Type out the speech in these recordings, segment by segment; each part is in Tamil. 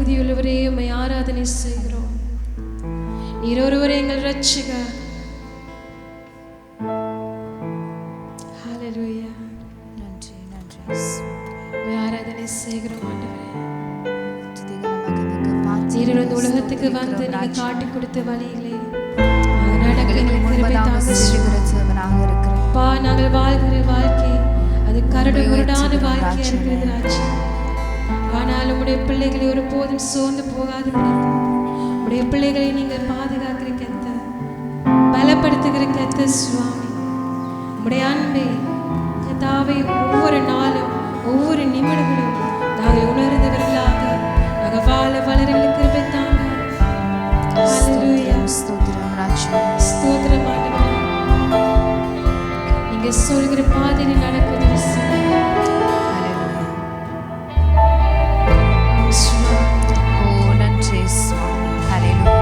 தகுதியுள்ளவரே, உம்மை ஆராதனை செய்கிறோம். நீர் ஒருவரே எங்கள் இரட்சகர். ஹல்லேலூயா. நன்றி நன்றி. உம்மை ஆராதனை செய்கிறோம் ஆண்டவரே. நீர் இந்த உலகத்துக்கு வந்து நீங்க காட்டி நாங்கள் வாழ்கிற வாழ்க்கை அது கரடு முரடான வாழ்க்கையா இருக்கிறது ராஜா. ஆனால் உம்முடைய பிள்ளைகளை ஒருபோதும் சோர்ந்து போகாது உடைய பிள்ளைகளை நீங்கள் பாதுகாக்கிற கர்த்தர், பலப்படுத்துகிற கர்த்தர் சுவாமி. உம்முடைய அன்பை கர்த்தாவே ஒவ்வொரு நாளும் ஒவ்வொரு நிமிடங்களும் நாங்கள் உணர்ந்தவர்களாக நாங்கள் வாழ வளர கிருபை தாங்க. ஹல்லேலூயா. ஸ்தோத்திரம் ராஜா. ஸ்தோத்திரம் ஆண்டவரே. நீங்க சொல்கிற பாதையில் நடப்பது நன்றி சுவாமி. ஹல்லேலூயா.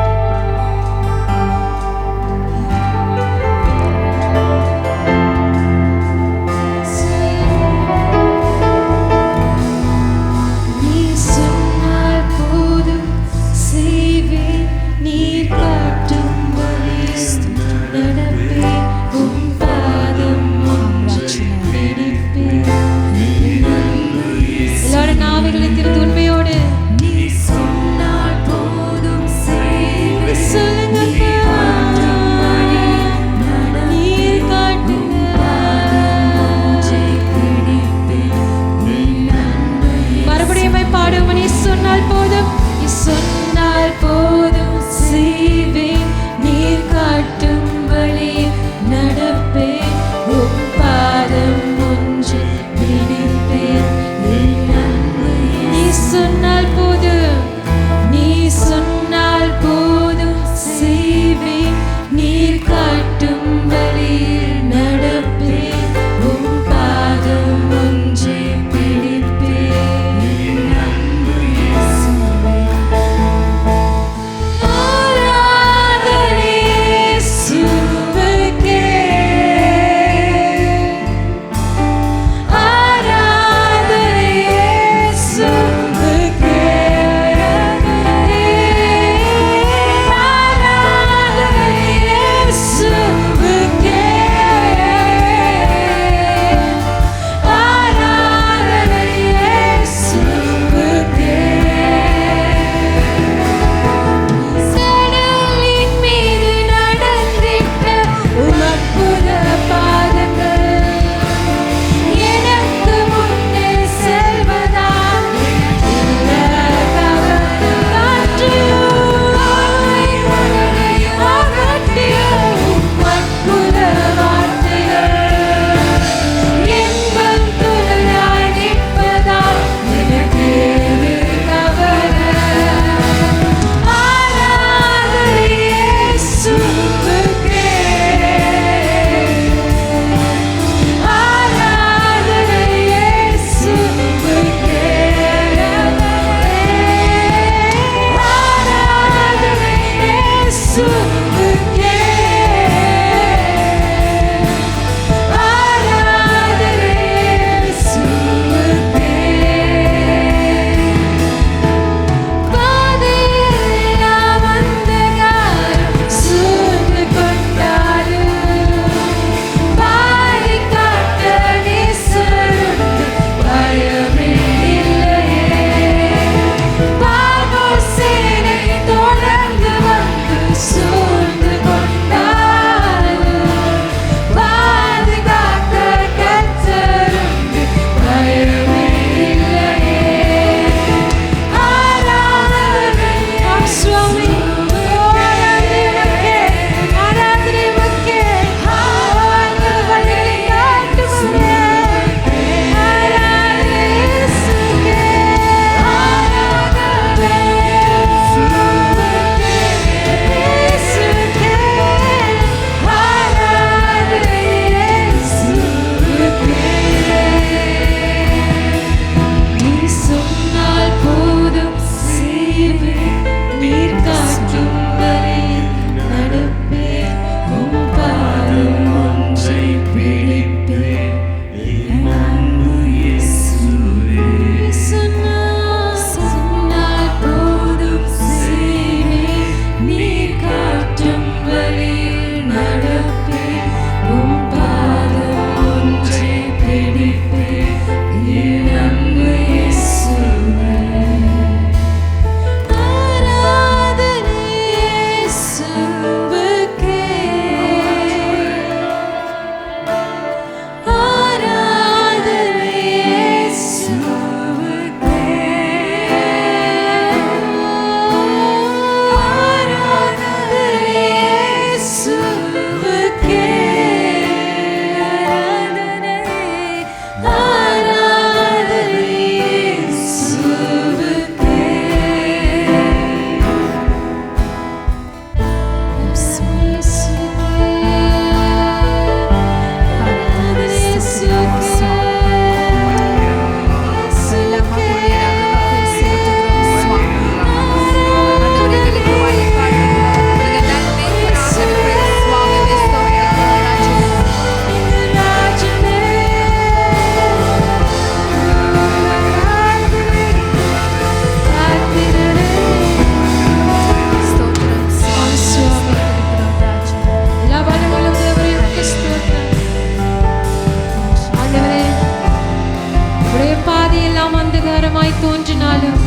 தோன்றினாலும்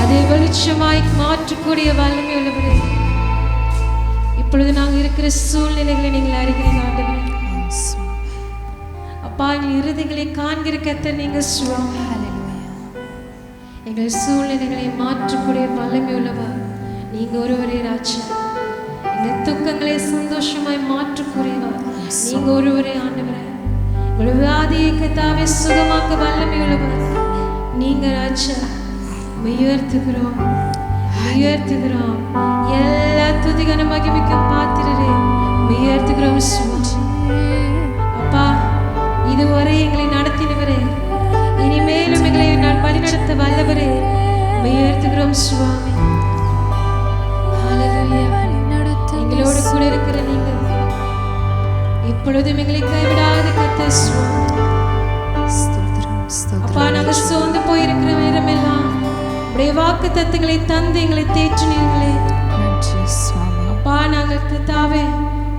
அதை வெளிச்சமாய் மாற்றக்கூடிய வல்லமை உள்ளவரே, இப்பொழுது நாங்கள் இருக்கிற சூழ்நிலைகளை நீங்கள் அறிகிறீங்க ஆண்டவரே. அப்பா, எங்கள் இருதயங்களை காண்கிற கர்த்தர் நீங்க சுவாமி. எங்கள் சூழ்நிலைகளை மாற்றக்கூடிய வல்லமை உள்ளவர் நீங்க ஒருவரே ராஜா. எங்கள் துக்கங்களை சந்தோஷமாய் மாற்றக்கூடியவர் நீங்க ஒருவரே ஆண்டவரே. எங்கள் வியாதியை கர்த்தாவே சுகமாக்க வல்லமை உள்ளவர் நீங்க ராஜா. உயர்த்துகிறோம், உயர்த்துகிறோம். எல்லா துதிகன மகிமைக்கும் பாத்திரரே உயர்த்துகிறோம் சுவாமி. அப்பா, இதுவரை எங்களை நடத்தினவரே, இனிமேலும் எங்களை வழிநடத்த வல்லவரே உயர்த்துகிறோம் சுவாமி. ஹல்லேலூயா. எங்களோடு கூட இருக்கிற நீங்க இப்பொழுதும் எங்களை கைவிடாத கர்த்தர் சுவாமி. அப்பா, நாங்கள் சோர்ந்து போயிருக்கிற நேரமெல்லாம் உடைய வாக்கு தத்தங்களை தந்து எங்களை தேற்றினீர்களே. அப்பா, நாங்கள் கர்த்தாவே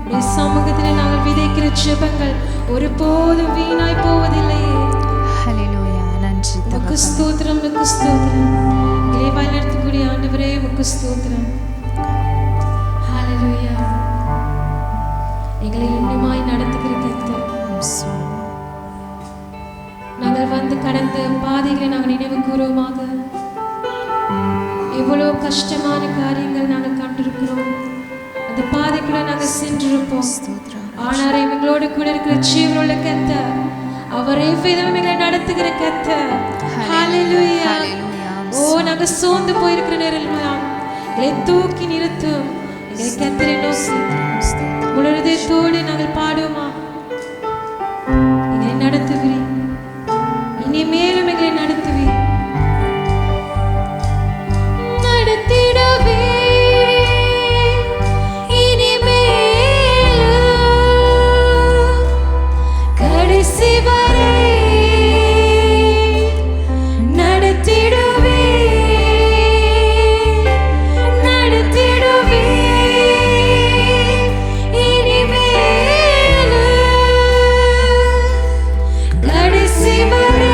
உடைய சமூகத்தில் நாங்கள் விதைக்கிற ஜெபங்கள் ஒருபோதும் வீணாய் போவதில்லையே. உமக்கு ஸ்தோத்திரம், உமக்கு ஸ்தோத்திரம். எங்களை வழிநடத்தக்கூடிய ஆண்டவரே உமக்கு ஸ்தோத்திரம். ஹல்லேலூயா. எங்களை இன்னுமாய் நடத்துகிற கர்த்தர், நாங்கள் வந்து கடந்த பாதைகளை நாங்கள் நினைவு கூறுவோமாக. எவ்வளவு கஷ்டமான காரியங்கள் நாங்கள் கண்டிருக்கிறோம். அந்த பாதைக்குள்ள நாங்கள் சென்றிருப்போம். ஆனால் எங்களோடு கூட இருக்கிற ஜீவனுள்ள கர்த்தர், அவரே எங்களை நடத்துகிற கர்த்தர். ஹல்லேலூயா. ஓ, நாங்கள் சோர்ந்து போயிருக்கிற நேரம் எங்களை தூக்கி நிறுத்தும் எங்களை கர்த்தரை நோக்கி முழுதத்தோடு நாங்கள் பாடுவோமா. எங்களை நடத்துகிறேன், இனிமேலும் எங்களை நடத்துவேன், நடத்திடவே கடைசி வரை நடத்திடுவே, நடத்திடுவே இனிமேல் கடைசி வரை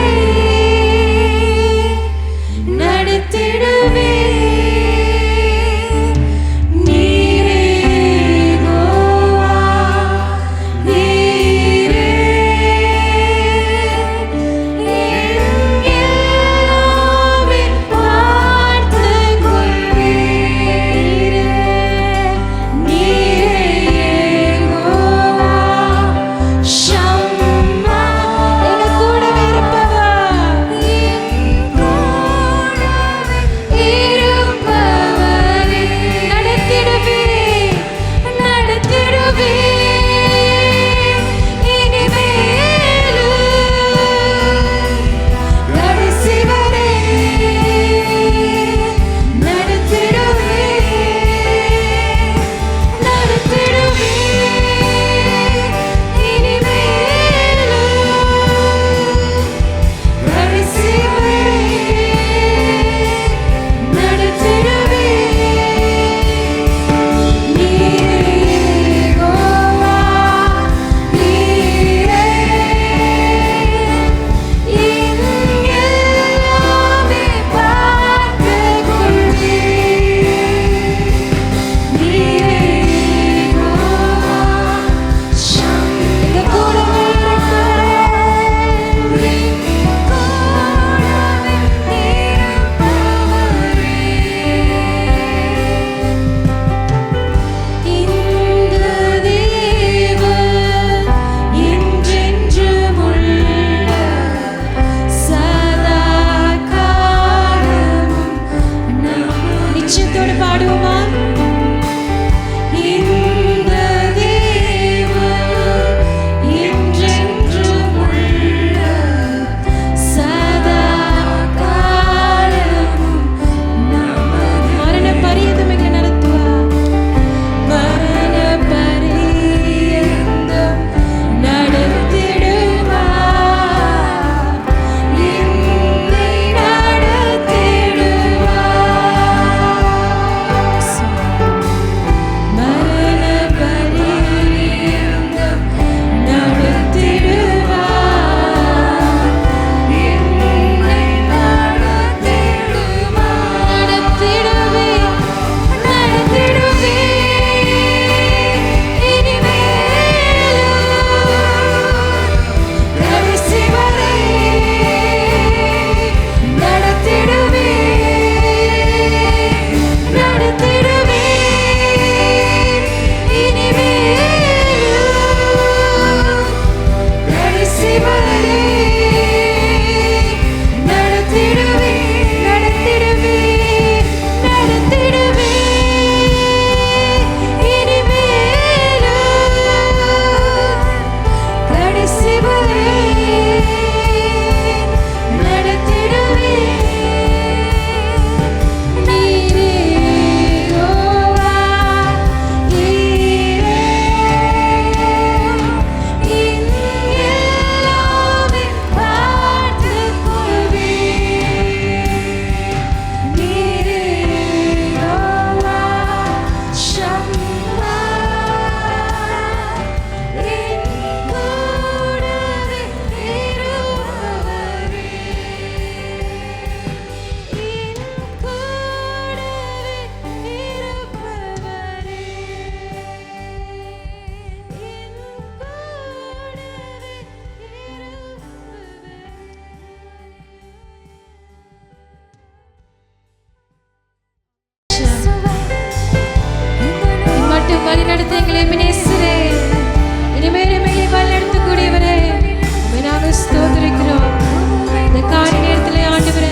நடத்த எங்களை நேசிக்கிறே. இனிமேல் எங்களை வழிநடத்தக்கூடியவரே, உம்மை நாங்கள் ஸ்தோத்திரிக்கிறோம். இந்த காலை நேரத்திலே ஆண்டவரே,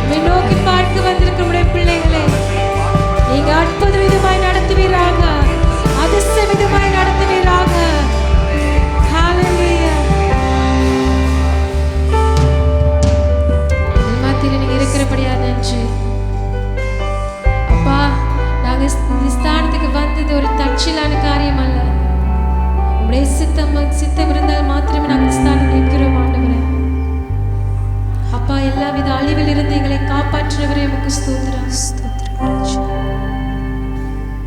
உம்மை நோக்கி பார்க்க வந்திருக்கிற உம்முடைய பிள்ளைகளை நீங்க அற்புத விதமாய் நடத்துவீராக, அதிசய விதமாய் நடத்துவீராக. ஹalleluya. எங்கள் மத்தியில் நீங்க இருக்கிறபடியா நன்றி அப்பா. நாங்க இந்த ஸ்தானத்துக்கு வந்தது ஒரு தற்செயலான காரியம் அல்ல. உம்முடைய சித்தம் இருந்தால் மாத்திரமே நாங்கள் ஸ்தானத்தில் இருக்கிறோம் ஆண்டவரே. அப்பா, எல்லாவித அழிவில் இருந்து எங்களை காப்பாற்றினவரே உமக்கு ஸ்தோத்திரம்.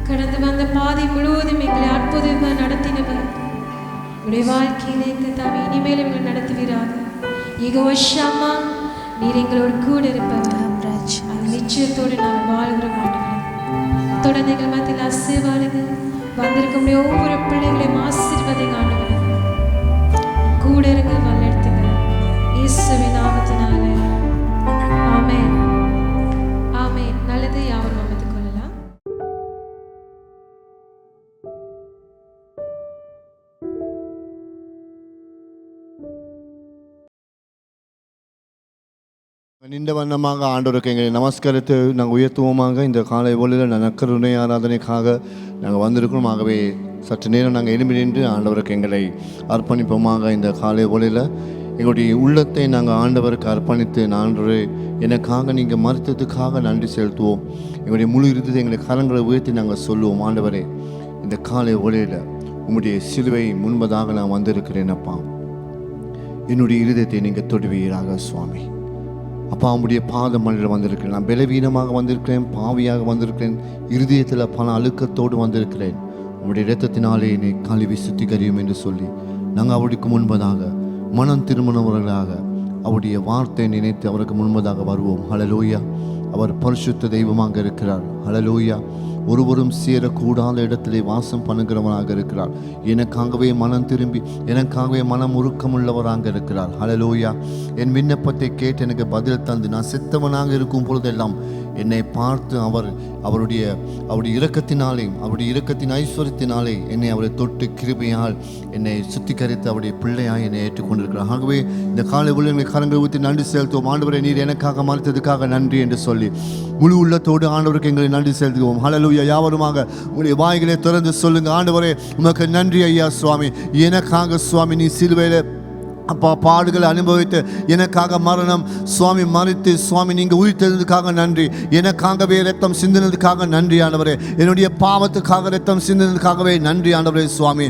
கடந்து வந்த பாதை முழுவதும் எங்களை அற்புதமாக நடத்தினவர் உடைய வாழ்க்கையிலே கர்த்தாவே இனிமேல் எங்களை நடத்துவீராக. யெகோவா, நீர் எங்களோடு கூட இருப்பவர். அந்த நிச்சயத்தோடு நாங்கள் வாழ்கிறோம் ஆண்டவரே. தொடர்ந்து எங்கள் மத்தியில் ஆசீர்வாதங்க வந்திருக்கும் ஒவ்வொரு பிள்ளைகளையும் ஆசீர்வதிங்க ஆண்டவரே. கூட இருங்க, வழிநடத்துங்க இயேசுவின் நாமத்தினாலே. ஆமென், ஆமென். நல்லது, யாவரும் அமைத்துக் கொள்ளலாம். நின்ற வண்ணமாக ஆண்டவருக்கு எங்களை நமஸ்கரித்து நாங்கள் உயர்த்துவோமாக. இந்த காலை வேளையில் நற்கருணை ஆராதனைக்காக நாங்கள் வந்திருக்கிறோம். ஆகவே சற்று நேரம் நாங்கள் எழும்பி நின்று ஆண்டவருக்கு எங்களை அர்ப்பணிப்போமாக. இந்த காலை வேளையில் எங்களுடைய உள்ளத்தை நாங்கள் ஆண்டவருக்கு அர்ப்பணித்து, ஆண்டவரே எனக்காக நீங்கள் மறுத்ததுக்காக நன்றி செலுத்துவோம். எங்களுடைய முழு இருந்தது எங்களை கரங்களை உயர்த்தி நாங்கள் சொல்லுவோம், ஆண்டவரே இந்த காலை வேளையில் உங்களுடைய சிலுவை முன்பதாக நான் வந்திருக்கிறேன் அப்பா. என்னுடைய இருதயத்தை நீங்கள் தொடுவீராக சுவாமி. அப்பா, உம்முடைய பாத மண்ணில் வந்திருக்கிறேன். நான் பலவீனமாக வந்திருக்கிறேன், பாவியாக வந்திருக்கிறேன், இருதயத்தில் பல அழுக்கத்தோடு வந்திருக்கிறேன். உம்முடைய இரத்தத்தினாலே என்னை கழுவி சுத்திகரியும் என்று சொல்லி நாங்கள் அவருக்கு முன்பதாக மனம் திருமணவர்களாக அவருடைய வார்த்தை நினைத்து அவருக்கு முன்பதாக வருவோம். ஹல்லேலூயா. அவர் பரிசுத்த தெய்வமாக இருக்கிறார். ஹல்லேலூயா. ஒருவரும் சேரக்கூடாத இடத்திலே வாசம் பண்ணுகிறவராக இருக்கிறார். எனக்காகவே மனம் திரும்பி எனக்காகவே மனம் உருக்கமுள்ளவராக இருக்கிறார். ஹல்லேலூயா. என் விண்ணப்பத்தை கேட்டு எனக்கு பதில் தந்து நான் செத்தவனாக இருக்கும் பொழுதெல்லாம் என்னை பார்த்து அவருடைய இரக்கத்தினாலே, அவருடைய இரக்கத்தின் ஐஸ்வர்யத்தினாலே என்னை அவரை தொட்டு கிருபையால் என்னை சுத்திகரித்து அவருடைய பிள்ளையாய் என்னை ஏற்றுக்கொண்டிருக்கிறார். ஆகவே இந்த காலை உள்ள கரங்களை ஊற்றி நன்றி செலுத்துவோம். ஆண்டவரை நீர் எனக்காக மறுத்ததுக்காக நன்றி என்று சொல்லி முழு உள்ளத்தோடு ஆண்டவருக்கு எங்களை நன்றி செலுத்துவோம். ஹல்லேலூயா. யாவருமாக உங்களுடைய வாய்களை திறந்து சொல்லுங்க, ஆண்டவரே உமக்கு நன்றி ஐயா சுவாமி. எனக்காக சுவாமி நீ சிலுவையில் அப்பா பாடுகளை அனுபவித்து எனக்காக மரணம் சுவாமி மறித்து சுவாமி நீங்கள் உயிர் தெரிந்ததுக்காக நன்றி. எனக்காகவே ரத்தம் சிந்தினதுக்காக நன்றி ஆண்டவரே. என்னுடைய பாவத்துக்காக ரத்தம் சிந்தினதுக்காகவே நன்றி ஆண்டவரே சுவாமி.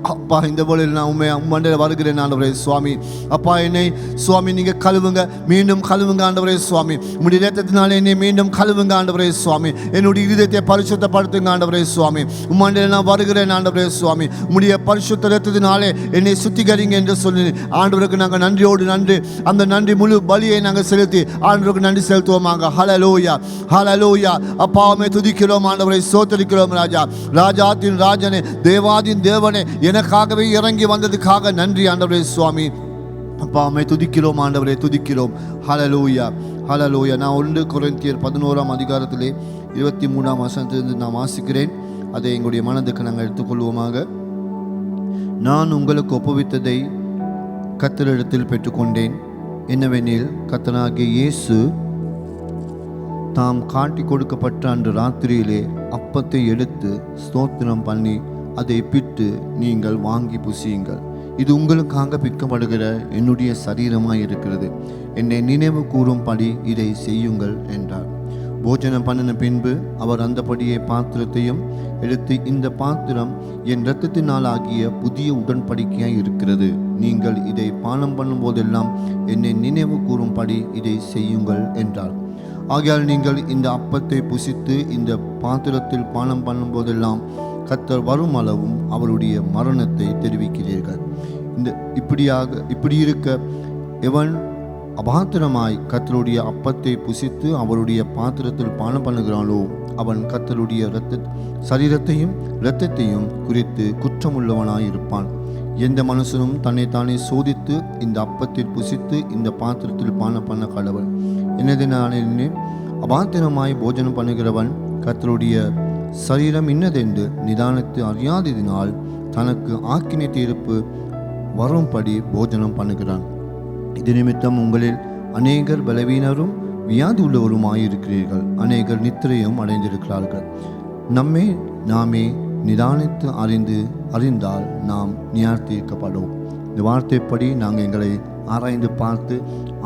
அப்பா, இந்த வேளையில் நான் உண்மையில் வருகிறேன் ஆண்டவரே சுவாமி. அப்பா, என்னை சுவாமி நீங்கள் கழுவுங்க, மீண்டும் கழுவுங்க ஆண்டவரே சுவாமி. உங்களுடைய இரத்தத்தினாலே என்னை மீண்டும் கழுவுங்க ஆண்டவரே சுவாமி. என்னுடைய இருதயத்தை பரிசுத்தப்படுத்துங்க ஆண்டவரே சுவாமி. உண்மையில் நான் வருகிறேன் ஆண்டவரே சுவாமி. உங்களுடைய பரிசுத்த இரத்தத்தினாலே என்னை சுத்திகரிங்க என்று சொல்லி ஆண்டவருக்கு நாங்கள் நன்றியோடு நன்றி அந்த நன்றி முழு பலியை நாங்கள் செலுத்தி ஆண்டவருக்கு நன்றி செலுத்துவோமாக. ஹல்லேலூயா, ஹல்லேலூயா. அப்பாவை துதிக்கிறோம் ஆண்டவரை, ஸ்தோத்திரிக்கிறோம் ராஜா. ராஜாத்தின் ராஜனே, தேவாதின் தேவனே, எனக்காகவே இறங்கி வந்ததுக்காக நன்றி ஆண்டவரே சுவாமி. அப்பா, அம்மை துதிக்கிறோம் ஆண்டவரே, துதிக்கிறோம். ஹல்லேலூயா, ஹல்லேலூயா. நான் 1 கொரிந்தியர் 11ஆம் அதிகாரத்திலே 23ஆம் வசனத்திலிருந்து நான் வாசிக்கிறேன். அதை எங்களுடைய மனதுக்கு நாங்கள் எடுத்துக்கொள்வோமாக. நான் உங்களுக்கு ஒப்புவித்ததை கர்த்தரிடத்தில் பெற்றுக்கொண்டேன். என்னவெனில், கர்த்தராகிய இயேசு தாம் காட்டி கொடுக்கப்பட்ட அன்று ராத்திரியிலே அப்பத்தை எடுத்து ஸ்தோத்திரம் பண்ணி அதை பிட்டு, நீங்கள் வாங்கி புசியுங்கள், இது உங்களுக்காக பிற்கப்படுகிற என்னுடைய சரீரமாய் இருக்கிறது, என்னை நினைவு கூறும்படி இதை செய்யுங்கள் என்றார். போஜனம் பண்ணின பின்பு அவர் அந்தபடியே பாத்திரத்தையும் எடுத்து, இந்த பாத்திரம் என் இரத்தத்தினால் ஆகிய புதிய உடன்படிக்கையாய் இருக்கிறது, நீங்கள் இதை பானம் பண்ணும் போதெல்லாம் என்னை நினைவு கூறும்படி இதை செய்யுங்கள் என்றார். ஆகையால் நீங்கள் இந்த அப்பத்தை புசித்து இந்த பாத்திரத்தில் பானம் பண்ணும் போதெல்லாம் கர்த்தர் வரும் அளவும் அவருடைய மரணத்தை தெரிவிக்கிறீர்கள். இப்படி இருக்க எவன் அபாத்திரமாய் கர்த்தருடைய அப்பத்தை புசித்து அவருடைய பாத்திரத்தில் பானம் பண்ணுகிறானோ அவன் கர்த்தருடைய சரீரத்தையும் இரத்தத்தையும் குறித்து குற்றமுள்ளவனாய் இருப்பான். எந்த மனுஷனும் தன்னைத்தானே சோதித்து இந்த அப்பத்தில் புசித்து இந்த பாத்திரத்தில் பானம் பண்ண கடவன். என்னதினாலே அபாத்திரமாய் போஜனம் பண்ணுகிறவன் கர்த்தருடைய சரீரம் இன்னதென்று நிதானத்தை அறியாததினால் தனக்கு ஆக்கினை தீர்ப்பு வரும்படி போஜனம் பண்ணுகிறான். இது நிமித்தம் உங்களில் அநேகர் பலவீனரும் வியாதி உள்ளவருமாயிருக்கிறீர்கள், அநேகர் நித்திரையும் அடைந்திருக்கிறார்கள். நாமே நிதானித்து அறிந்தால் நாம் நியாயத்தீர்க்கப்படும். இந்த வார்த்தைப்படி நாங்கள் எங்களை ஆராய்ந்து பார்த்து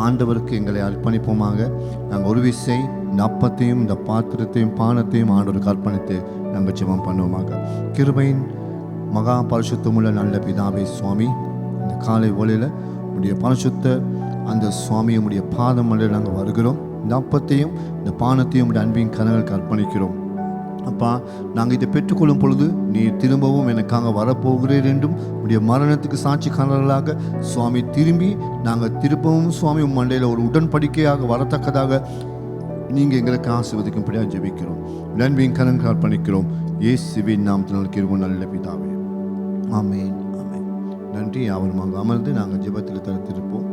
ஆண்டவருக்கு எங்களை அர்ப்பணிப்போமாக. நாங்கள் ஒரு விசை இந்த அப்பத்தையும் இந்த பாத்திரத்தையும் பானத்தையும் ஆண்டவருக்கு அர்ப்பணித்து நாங்கள் ஜெபம் பண்ணுவோமாக. கிருபையின் மகா பரிசுத்தமுள்ள நல்ல பிதாவே சுவாமி, இந்த காலை வேளையில் உடைய பரிசுத்த அந்த சுவாமியுடைய பாதம் மலையில் நாங்கள் வருகிறோம். இந்த அப்பத்தையும் இந்த பானத்தையும் உடைய அன்பின் கரங்களுக்கு அர்ப்பணிக்கிறோம். அப்பா, நாங்கள் இதை பெற்றுக்கொள்ளும் பொழுது நீர் திரும்பவும் எனக்காக வரப்போகிறீர் என்றும் உடைய மரணத்துக்கு சாட்சிக்காரர்களாக சுவாமி திரும்பி நாங்கள் திரும்பவும் சுவாமி மண்டையில் ஒரு உடன்படிக்கையாக வரத்தக்கதாக நீங்கள் எங்களுக்கு ஆசீர்வதிக்கும்படியாக ஜெபிக்கிறோம். அன்பின் கரங்களுக்கு அர்ப்பணிக்கிறோம். இயேசுவின் நாமத்தினால் கிருபை நல்ல பிதாவே, ஆமென், ஆமென். நன்றி. யாவருமாக அமர்ந்து நாங்கள் ஜெபத்தில் தடுத்திருப்போம்.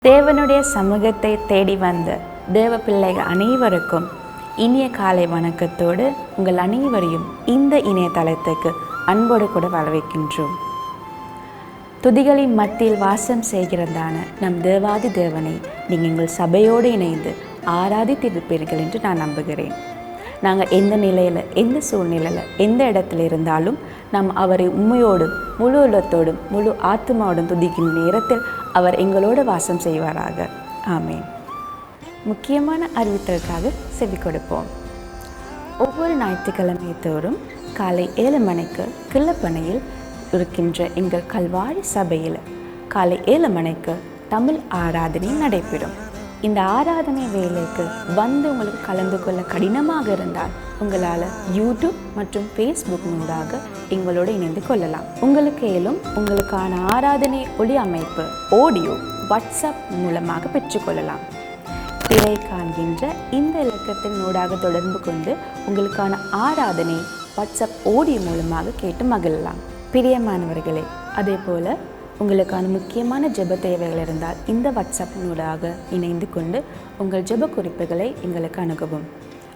தேவனுடைய சமூகத்தை தேடி வந்த தேவ பிள்ளைகள் அனைவருக்கும் இனிய காலை வணக்கத்தோடு உங்கள் அனைவரையும் இந்த இணையதளத்துக்கு அன்போடு கூட வரவேற்கின்றோம். துதிகளின் மத்தியில் வாசம் செய்கிறதான நம் தேவாதி தேவனை நீங்கள் எங்கள் சபையோடு இணைந்து ஆராதித்திருப்பீர்கள் என்று நான் நம்புகிறேன். நாங்கள் எந்த நிலையில், எந்த சூழ்நிலையில், எந்த இடத்துல இருந்தாலும் நாம் அவரை உண்மையோடும் முழு உள்ளத்தோடும் முழு ஆத்மாவோடும் துதிக்கும் நேரத்தில் அவர் எங்களோடு வாசம் செய்வாராக. ஆமேன். முக்கியமான அறிவித்தலுக்காக செவி கொடுப்போம். ஒவ்வொரு ஞாயிற்றுக்கிழமை தோறும் காலை 7 மணிக்கு கிள்ளப்பனையில் இருக்கின்ற எங்கள் கல்வாரி சபையில் காலை 7 மணிக்கு தமிழ் ஆராதனை நடைபெறும். இந்த ஆராதனை வேலைக்கு வந்து உங்களுக்கு கலந்து கொள்ள கடினமாக இருந்தால் உங்களால் யூடியூப் மற்றும் ஃபேஸ்புக் மூலமாக எங்களோடு இணைந்து கொள்ளலாம். உங்களுக்கு ஏலும் உங்களுக்கான ஆராதனை ஒளி அமைப்பு ஆடியோ வாட்ஸ்அப் மூலமாக பெற்றுக்கொள்ளலாம். திரை காண்கின்ற இந்த இலக்கத்தின் ஊடாக தொடர்பு கொண்டு உங்களுக்கான ஆராதனை வாட்ஸ்அப் ஆடியோ மூலமாக கேட்டு மகிழலாம். பிரியமானவர்களே, அதே போல் உங்களுக்கான முக்கியமான ஜெப தேவைகள் இருந்தால் இந்த வாட்ஸ்அப் நூலாக இணைந்து கொண்டு உங்கள் ஜெப குறிப்புகளை எங்களுக்கு அணுகவும்.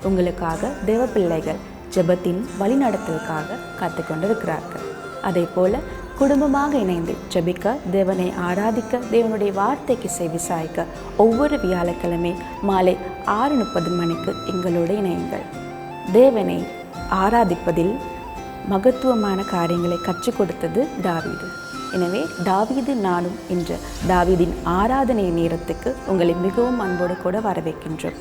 உங்களுக்காக தேவ பிள்ளைகள் ஜெபத்தின் வழிநடத்தலுக்காக காத்து கொண்டிருக்கிறார்கள். அதே போல் குடும்பமாக இணைந்து ஜெபிக்க, தேவனை ஆராதிக்க, தேவனுடைய வார்த்தைக்கு செவி சாய்க்க ஒவ்வொரு வியாழக்கிழமை மாலை 6:30 மணிக்கு எங்களோடு இணையுங்கள். தேவனை ஆராதிப்பதில் மகத்துவமான காரியங்களை கற்றுக் கொடுத்தது தாவீது. எனவே தாவீது நானும் என்ற தாவீதின் ஆராதனை நேரத்துக்கு உங்களை மிகவும் அன்போடு கூட வரவேற்கின்றோம்.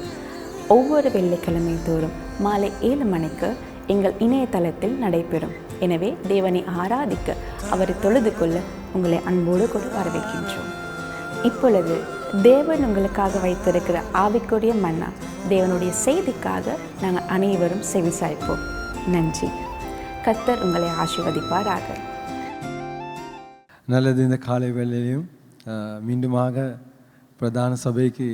ஒவ்வொரு வெள்ளிக்கிழமை தோறும் மாலை 7 மணிக்கு எங்கள் இணையதளத்தில் நடைபெறும். எனவே தேவனை ஆராதிக்க, அவரை தொழுது கொள்ள உங்களை அன்போடு கூட வரவேற்கின்றோம். இப்பொழுது தேவன் உங்களுக்காக வைத்திருக்கிற ஆவிக்குரிய மன்னா தேவனுடைய செய்திக்காக நாங்கள் அனைவரும் செவிசாய்ப்போம். நன்றி. கர்த்தர் உங்களை ஆசீர்வதிப்பாராக. நல்லது. இந்த காலை வேளையிலையும் மீண்டுமாக பிரதான சபைக்கு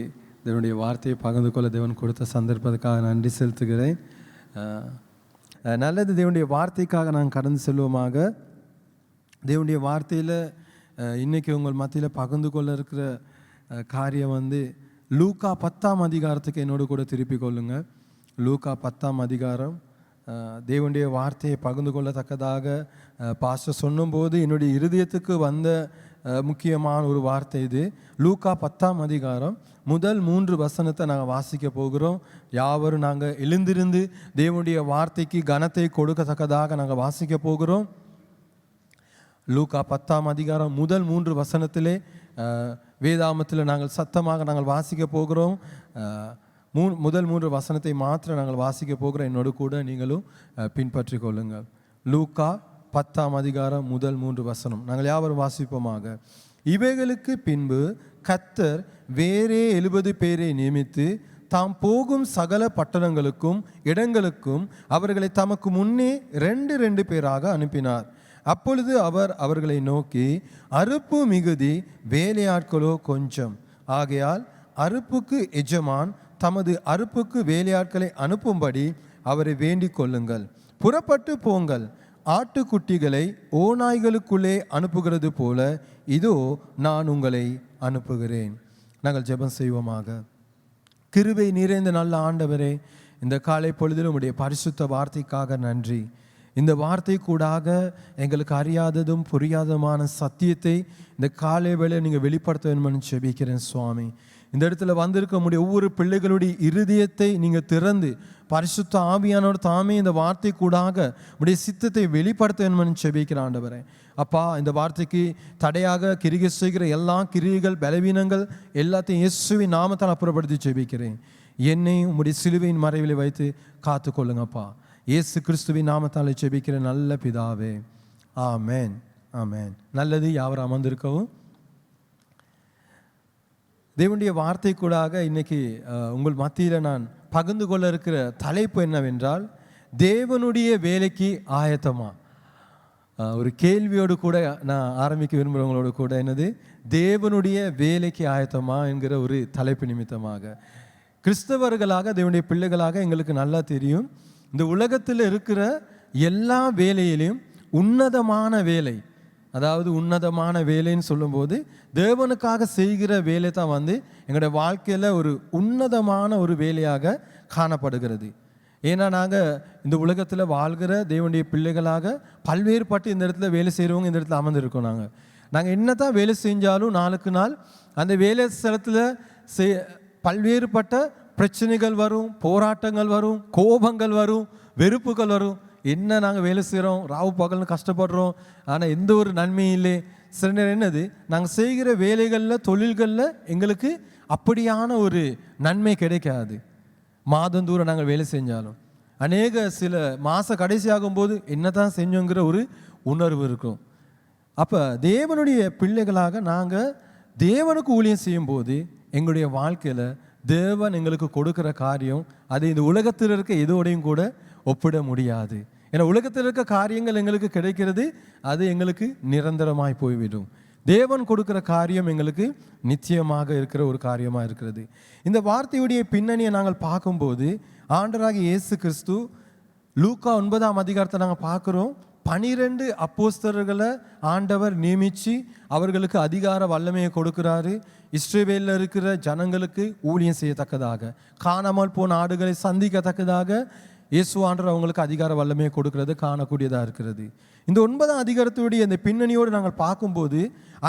தேவனுடைய வார்த்தையை பகிர்ந்து கொள்ள தேவன் கொடுத்த சந்தர்ப்பத்துக்காக நன்றி செலுத்துகிறேன். நல்லது. தேவனுடைய வார்த்தைக்காக நாங்கள் கடந்து செல்வோமாக. தேவனுடைய வார்த்தையில் இன்றைக்கி உங்கள் மத்தியில் பகிர்ந்து கொள்ள இருக்கிற காரியம் லூக்கா 10ஆம் அதிகாரத்துக்கு என்னோடு கூட திருப்பி கொள்ளுங்கள். லூக்கா 10ஆம் அதிகாரம். தேவனுடைய வார்த்தையை பகிர்ந்து கொள்ளத்தக்கதாக பாஸ்டர் சொன்னும்போது என்னுடைய இருதயத்துக்கு வந்த முக்கியமான ஒரு வார்த்தை இது. லூக்கா 10ஆம் அதிகாரம் முதல் 3 வசனத்தை நாங்கள் வாசிக்க போகிறோம். யாவரும் நாங்கள் எழுந்திருந்து தேவனுடைய வார்த்தைக்கு கனத்தை கொடுக்கத்தக்கதாக நாங்கள் வாசிக்க போகிறோம். லூக்கா 10ஆம் அதிகாரம் முதல் 3 வசனத்திலே வேதாமத்தில் நாங்கள் சத்தமாக நாங்கள் வாசிக்க போகிறோம். முதல் 3 வசனத்தை மாத்திரம் நாங்கள் வாசிக்க போகிறோம். என்னோடு கூட நீங்களும் பின்பற்றி கொள்ளுங்கள். லூக்கா 10ஆம் அதிகாரம் முதல் 3 வசனம் நாங்கள் யாவரும் வாசிப்போமாக. இவைகளுக்கு பின்பு கர்த்தர் வேறே 70 பேரை நியமித்து தாம் போகும் சகல பட்டணங்களுக்கும் இடங்களுக்கும் அவர்களை தமக்கு முன்னே 2 பேராக அனுப்பினார். அப்பொழுது அவர் அவர்களை நோக்கி, அறுப்பு மிகுதி, வேலையாட்களோ கொஞ்சம். ஆகையால் அறுப்புக்கு எஜமான் தமது அறுப்புக்கு வேலையாட்களை அனுப்பும்படி அவரை வேண்டிக் கொள்ளுங்கள். புறப்பட்டு போங்கள். ஆட்டுக்குட்டிகளை ஓநாய்களுக்குள்ளே அனுப்புகிறது போல இதோ நான் உங்களை அனுப்புகிறேன். நாங்கள் ஜெபம் செய்வோமாக. கிருபை நிறைந்த நல்ல ஆண்டவரே, இந்த காலை பொழுதில் உம்முடைய பரிசுத்த வார்த்தைக்காக நன்றி. இந்த வார்த்தை கூடாக எங்களுக்கு அறியாததும் புரியாததுமான சத்தியத்தை இந்த காலை வேளை நீங்கள் வெளிப்படுத்த வேணும்னு ஜெபிக்கிறேன் சுவாமி. இந்த இடத்துல வந்திருக்க முடிய ஒவ்வொரு பிள்ளைகளுடைய இருதயத்தை நீங்கள் திறந்து பரிசுத்த ஆவியானவர் தாமே இந்த வார்த்தை கூடாக உடைய சித்தத்தை வெளிப்படுத்த வேணும்னு ஜெபிக்கிற ஆண்டவரே. அப்பா, இந்த வார்த்தைக்கு தடையாக கிரிகை செய்கிற எல்லா கிரியைகள், பலவீனங்கள் எல்லாத்தையும் இயேசுவின் நாமத்தால் அப்புறப்படுத்தி ஜெபிக்கிறேன். என்னையும் உம்முடைய சிலுவையின் மறைவில் வைத்து காத்து கொள்ளுங்கப்பா. இயேசு கிறிஸ்துவின் நாமத்தால் ஜெபிக்கிற நல்ல பிதாவே, ஆமேன், ஆமேன். நல்லது. யாவரும் அமர்ந்திருக்கவும். தேவனுடைய வார்த்தை கூடாக இன்னைக்கு உங்கள் மத்தியில் நான் பகிர்ந்து கொள்ள இருக்கிற தலைப்பு என்னவென்றால், தேவனுடைய வேலைக்கு ஆயத்தமா. ஒரு கேள்வியோடு கூட நான் ஆரம்பிக்க விரும்புகிறவங்களோடு கூட என்னது, தேவனுடைய வேலைக்கு ஆயத்தமா என்கிற ஒரு தலைப்பு நிமித்தமாக. கிறிஸ்தவர்களாக, தேவனுடைய பிள்ளைகளாக எங்களுக்கு நல்லா தெரியும், இந்த உலகத்தில் இருக்கிற எல்லா வேலையிலையும் உன்னதமான வேலை, அதாவது உன்னதமான வேலைன்னு சொல்லும்போது தேவனுக்காக செய்கிற வேலை தான் வந்து எங்களுடைய வாழ்க்கையில் ஒரு உன்னதமான ஒரு வேலையாக காணப்படுகிறது. ஏன்னா நாங்கள் இந்த உலகத்தில் வாழ்கிற தேவனுடைய பிள்ளைகளாக பல்வேறுபட்டு இந்த இடத்துல வேலை செய்கிறவங்க இந்த இடத்துல அமர்ந்திருக்கோம். நாங்கள் என்ன தான் வேலை செஞ்சாலும் நாளுக்கு நாள் அந்த வேலை ஸ்தலத்தில் பல்வேறுபட்ட பிரச்சனைகள் வரும், போராட்டங்கள் வரும், கோபங்கள் வரும், வெறுப்புகள் வரும். என்ன நாங்கள் வேலை செய்கிறோம், ராவு பகல்னு கஷ்டப்படுறோம், ஆனால் எந்த ஒரு நன்மையும் இல்லை. சில நேரம் என்னது, நாங்கள் செய்கிற வேலைகளில் தொழில்களில் எங்களுக்கு அப்படியான ஒரு நன்மை கிடைக்காது. மாதந்தூரம் நாங்கள் வேலை செஞ்சாலும் சில மாத கடைசி ஆகும்போது என்ன தான் செஞ்சோங்கிற ஒரு உணர்வு இருக்கும். அப்போ தேவனுடைய பிள்ளைகளாக நாங்கள் தேவனுக்கு ஊழியம் செய்யும்போது எங்களுடைய வாழ்க்கையில் தேவன் எங்களுக்கு கொடுக்குற காரியம் அது இந்த உலகத்தில் இருக்க எதோடையும் கூட ஒப்பிட முடியாது. ஏன்னா உலகத்தில் இருக்க காரியங்கள் எங்களுக்கு கிடைக்கிறது, அது எங்களுக்கு நிரந்தரமாய் போய்விடும். தேவன் கொடுக்குற காரியம் எங்களுக்கு நிச்சயமாக இருக்கிற ஒரு காரியமாக இருக்கிறது. இந்த வார்த்தையுடைய பின்னணியை நாங்கள் பார்க்கும்போது ஆண்டவராகிய இயேசு கிறிஸ்து லூக்கா 9ஆம் அதிகாரத்தை நாங்கள் பார்க்குறோம். 12 அப்போஸ்தலர்களை ஆண்டவர் நியமித்து அவர்களுக்கு அதிகார வல்லமையை கொடுக்கிறாரு. இஸ்ரவேலில் இருக்கிற ஜனங்களுக்கு ஊழியம் செய்யத்தக்கதாக, காணாமல் போன ஆடுகளை சந்திக்கத்தக்கதாக இயேசு ஆண்டவர் அவங்களுக்கு அதிகார வல்லமையை கொடுக்கிறது காணக்கூடியதாக இருக்கிறது. இந்த 9ஆம் அதிகாரத்துடைய இந்த பின்னணியோடு நாங்கள் பார்க்கும்போது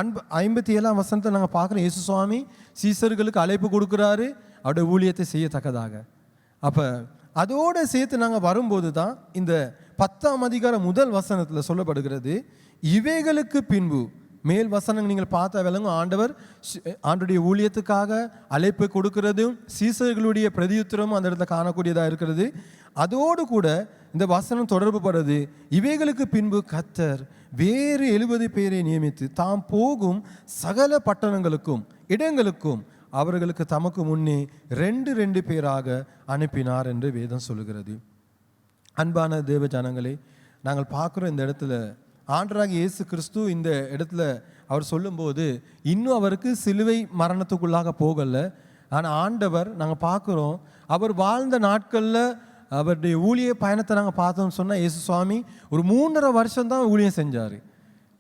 57ஆம் வசனத்தை நாங்கள் பார்க்குறோம். இயேசு சுவாமி சீசர்களுக்கு அழைப்பு கொடுக்குறாரு அவருடைய ஊழியத்தை செய்யத்தக்கதாக. அப்போ அதோடு சேர்த்து நாங்கள் வரும்போது தான் இந்த 10ஆம் அதிகாரம் முதல் வசனத்தில் சொல்லப்படுகிறது, இவைகளுக்கு பின்பு மேல் வசனம் நீங்கள் பார்த்த விளங்கும் ஆண்டுடைய ஊழியத்துக்காக அழைப்பு கொடுக்கிறதும் சீசர்களுடைய பிரதியுத்தரமும் அந்த இடத்துல காணக்கூடியதாக இருக்கிறது. அதோடு கூட இந்த வசனம் தொடர்பு படுறது, இவைகளுக்கு பின்பு கர்த்தர் வேறு 70 பேரை நியமித்து தாம் போகும் சகல பட்டணங்களுக்கும் இடங்களுக்கும் அவர்களுக்கு தமக்கு முன்னே 2 பேராக அனுப்பினார் என்று வேதம் சொல்லுகிறது. அன்பான தேவ ஜனங்களே, நாங்கள் பார்க்குறோம் இந்த இடத்துல ஆண்டவராகிய இயேசு கிறிஸ்து இந்த இடத்துல அவர் சொல்லும்போது இன்னும் அவருக்கு சிலுவை மரணத்துக்குள்ளாக போகலை. ஆனால் ஆண்டவர் நாங்கள் பார்க்குறோம் அவர் வாழ்ந்த நாட்களில் அவருடைய ஊழிய பயணத்தை நாங்கள் பார்த்தோம்னு சொன்னால் இயேசு சுவாமி ஒரு 3.5 வருஷம் தான் ஊழியம் செஞ்சார்.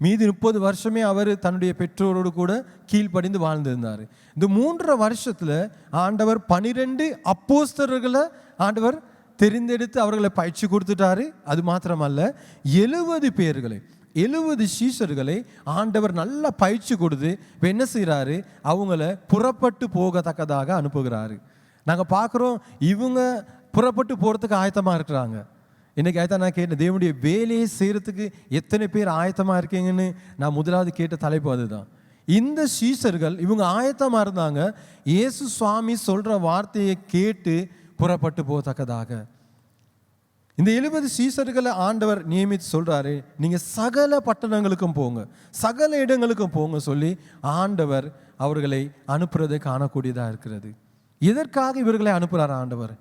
மீதி 30 வருஷமே அவர் தன்னுடைய பெற்றோரோடு கூட கீழ்ப்படிந்து வாழ்ந்திருந்தார். இந்த 3.5 வருஷத்தில் ஆண்டவர் 12 அப்போஸ்தலர்களை ஆண்டவர் தெரிந்தெடுத்து அவர்களை பயிற்சி கொடுத்துட்டாரு. அது மாத்திரமல்ல 70 பேர்களை 70 சீஷர்களை ஆண்டவர் நல்லா பயிற்சி கொடுத்து இப்போ என்ன செய்கிறாரு, அவங்கள புறப்பட்டு போகத்தக்கதாக அனுப்புகிறாரு. நாங்கள் பார்க்குறோம் இவங்க புறப்பட்டு போகிறதுக்கு ஆயத்தமாக இருக்கிறாங்க. இன்றைக்கி ஆயத்தம் நான் கேட்டேன், தேவனுடைய வேலையை செய்கிறதுக்கு எத்தனை பேர் ஆயத்தமாக இருக்கீங்கன்னு நான் முதலாவது கேட்ட தலைப்பு அதுதான். இந்த சீஷர்கள் இவங்க ஆயத்தமாக இருந்தாங்க, இயேசு சுவாமி சொல்கிற வார்த்தையை கேட்டு புறப்பட்டு போகத்தக்கதாக. இந்த 70 சீஷர்களை ஆண்டவர் நியமித்து சொல்கிறாரு, நீங்கள் சகல பட்டணங்களுக்கும் போங்க, சகல இடங்களுக்கும் போங்க சொல்லி ஆண்டவர் அவர்களை அனுப்புறதை காணக்கூடியதாக இருக்கிறது. எதற்காக இவர்களை அனுப்புகிறார் ஆண்டவர்?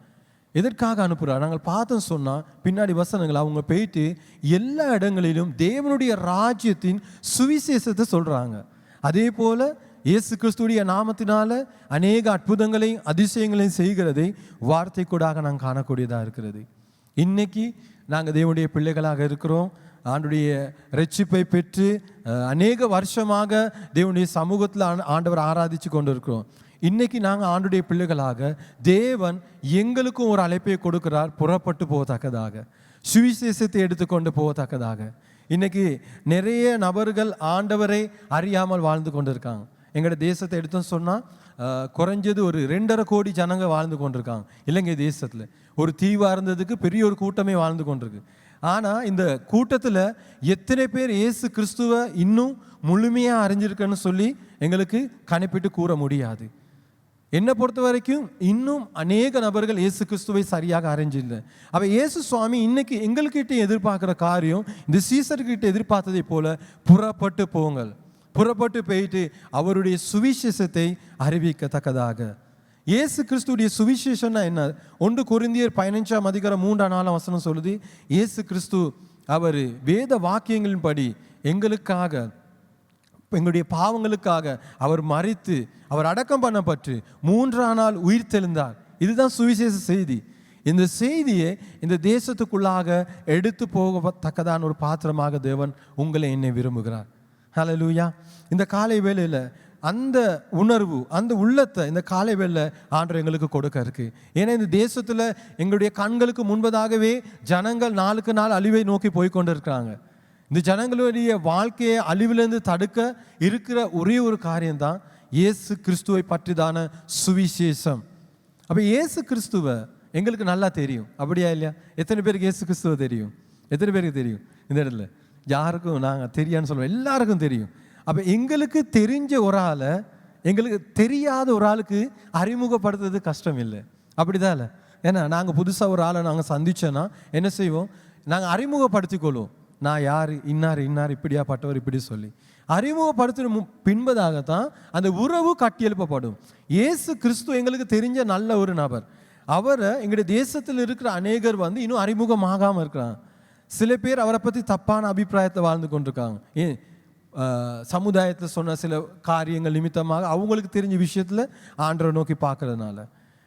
எதற்காக அனுப்புகிறார்? நாங்கள் பார்த்தோம் சொன்னால் பின்னாடி வசனங்கள் அவங்க போயிட்டு எல்லா இடங்களிலும் தேவனுடைய ராஜ்யத்தின் சுவிசேஷத்தை சொல்கிறாங்க. அதே போல் இயேசு கிறிஸ்துடைய நாமத்தினால அநேக அற்புதங்களையும் அதிசயங்களையும் செய்கிறதை வார்த்தை கூடாக நாங்கள் காணக்கூடியதாக இருக்கிறது. இன்னைக்கு நாங்கள் தேவனுடைய பிள்ளைகளாக இருக்கிறோம். ஆண்டுடைய ரட்சிப்பை பெற்று அநேக வருஷமாக தேவனுடைய சமூகத்தில் ஆண்டவர் ஆராதித்து கொண்டு இருக்கிறோம். இன்னைக்கு நாங்கள் ஆண்டுடைய பிள்ளைகளாக தேவன் எங்களுக்கும் ஒரு அழைப்பை கொடுக்கிறார், புறப்பட்டு போகத்தக்கதாக, சுவிசேஷத்தை எடுத்துக்கொண்டு போகத்தக்கதாக. இன்னைக்கு நிறைய நபர்கள் ஆண்டவரை அறியாமல் வாழ்ந்து கொண்டு இருக்காங்க. எங்களோட தேசத்தை எடுத்தோன்னு சொன்னால் குறைஞ்சது ஒரு 2.5 கோடி ஜனங்க வாழ்ந்து கொண்டிருக்காங்க. இலங்கை தேசத்தில் ஒரு தீவாக இருந்ததுக்கு பெரிய ஒரு கூட்டமே வாழ்ந்து கொண்டிருக்கு. ஆனால் இந்த கூட்டத்தில் எத்தனை பேர் இயேசு கிறிஸ்துவை இன்னும் முழுமையாக அறிஞ்சிருக்குன்னு சொல்லி எங்களுக்கு கணிப்பிட்டு கூற முடியாது. என்னை பொறுத்த வரைக்கும் இன்னும் அநேக நபர்கள் இயேசு கிறிஸ்துவை சரியாக அறிஞ்சில்லை. அப்போ இயேசு சுவாமி இன்னைக்கு எங்கள்கிட்ட எதிர்பார்க்குற காரியம் இந்த சீசர்கிட்ட எதிர்பார்த்ததை போல புறப்பட்டு போங்கள், புறப்பட்டு போயிட்டு அவருடைய சுவிசேஷத்தை அறிவிக்கத்தக்கதாக. இயேசு கிறிஸ்துடைய சுவிசேஷம்னா என்ன? 1 கொரிந்தியர் 15ஆம் அதிகாரம் 3-4 வசனம் சொல்லுது, இயேசு கிறிஸ்து அவர் வேத வாக்கியங்களின்படி எங்களுக்காக, எங்களுடைய பாவங்களுக்காக அவர் மரித்து அவர் அடக்கம் பண்ணப்பட்டு 3ஆம் நாள் உயிர் தெழுந்தார். இதுதான் சுவிசேஷ செய்தி. இந்த செய்தியை இந்த தேசத்துக்குள்ளாக எடுத்து போகத்தக்கதான ஒரு பாத்திரமாக தேவன் உங்களை என்னை விரும்புகிறார். ஹல்லேலூயா. இந்த காலை வேளையில் அந்த உணர்வு, அந்த உள்ளத்தை இந்த காலை வேளையில் ஆண்டவர் எங்களுக்கு கொடுக்க இருக்கு. ஏன்னா இந்த தேசத்தில் எங்களுடைய கண்களுக்கு முன்பதாகவே ஜனங்கள் நாளுக்கு நாள் அழிவை நோக்கி போய்கொண்டு இருக்கிறாங்க. இந்த ஜனங்களுடைய வாழ்க்கையை அழிவிலிருந்து தடுக்க இருக்கிற ஒரே ஒரு காரியம்தான் இயேசு கிறிஸ்துவை பற்றிதான சுவிசேஷம். அப்போ இயேசு கிறிஸ்துவை எங்களுக்கு நல்லா தெரியும், அப்படியா இல்லையா? எத்தனை பேருக்கு இயேசு கிறிஸ்துவை தெரியும்? எத்தனை பேருக்கு தெரியும்? இந்த இடத்துல யாருக்கும் நாங்கள் தெரியான்னு சொல்லுவோம், எல்லாருக்கும் தெரியும். அப்போ எங்களுக்கு தெரிஞ்ச ஒரு ஆளை எங்களுக்கு தெரியாத ஒரு ஆளுக்கு அறிமுகப்படுத்துறது கஷ்டம் இல்லை, அப்படிதான் இல்லை? ஏன்னா நாங்கள் புதுசாக ஒரு ஆளை நாங்கள் சந்திச்சோன்னா என்ன செய்வோம்? நாங்கள் அறிமுகப்படுத்திக்கொள்வோம். நான் யார், இன்னார் இன்னார் இப்படியா பட்டவர் இப்படி சொல்லி அறிமுகப்படுத்தின பின்பதாகத்தான் அந்த உறவு கட்டியெழுப்பப்படும். இயேசு கிறிஸ்து எங்களுக்கு தெரிஞ்ச நல்ல ஒரு நபர். அவரை எங்களுடைய தேசத்தில் இருக்கிற அநேகர் இன்னும் அறிமுகமாகாமல் இருக்கிறாங்க. சில பேர் அவரை பற்றி தப்பான அபிப்பிராயத்தை வாழ்ந்து கொண்டிருக்காங்க. ஏன்? சமுதாயத்தில் சொன்ன சில காரியங்கள் நிமித்தமாக அவங்களுக்கு தெரிஞ்ச விஷயத்தில் ஆண்டவரை நோக்கி பார்க்கறதுனால.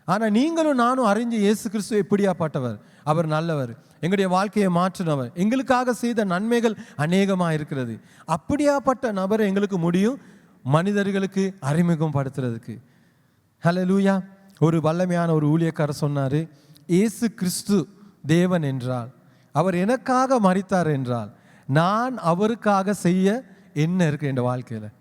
ஆனால் நீங்களும் நானும் அறிஞ்ச இயேசு கிறிஸ்து எப்படியாப்பட்டவர்? அவர் நல்லவர், எங்களுடைய வாழ்க்கையை மாற்றினவர், எங்களுக்காக செய்த நன்மைகள் அநேகமாக இருக்கிறது. அப்படியாப்பட்ட நபரை எங்களுக்கு முடியும் மனிதர்களுக்கு அறிமுகப்படுத்துறதுக்கு. ஹல்லேலூயா. ஒரு வல்லமையான ஒரு ஊழியக்காரர் சொன்னார், இயேசு கிறிஸ்து தேவன் என்றால், அவர் எனக்காக மரித்தார் என்றால், நான் அவருக்காக செய்ய என்ன இருக்கு என் வாழ்க்கையில்?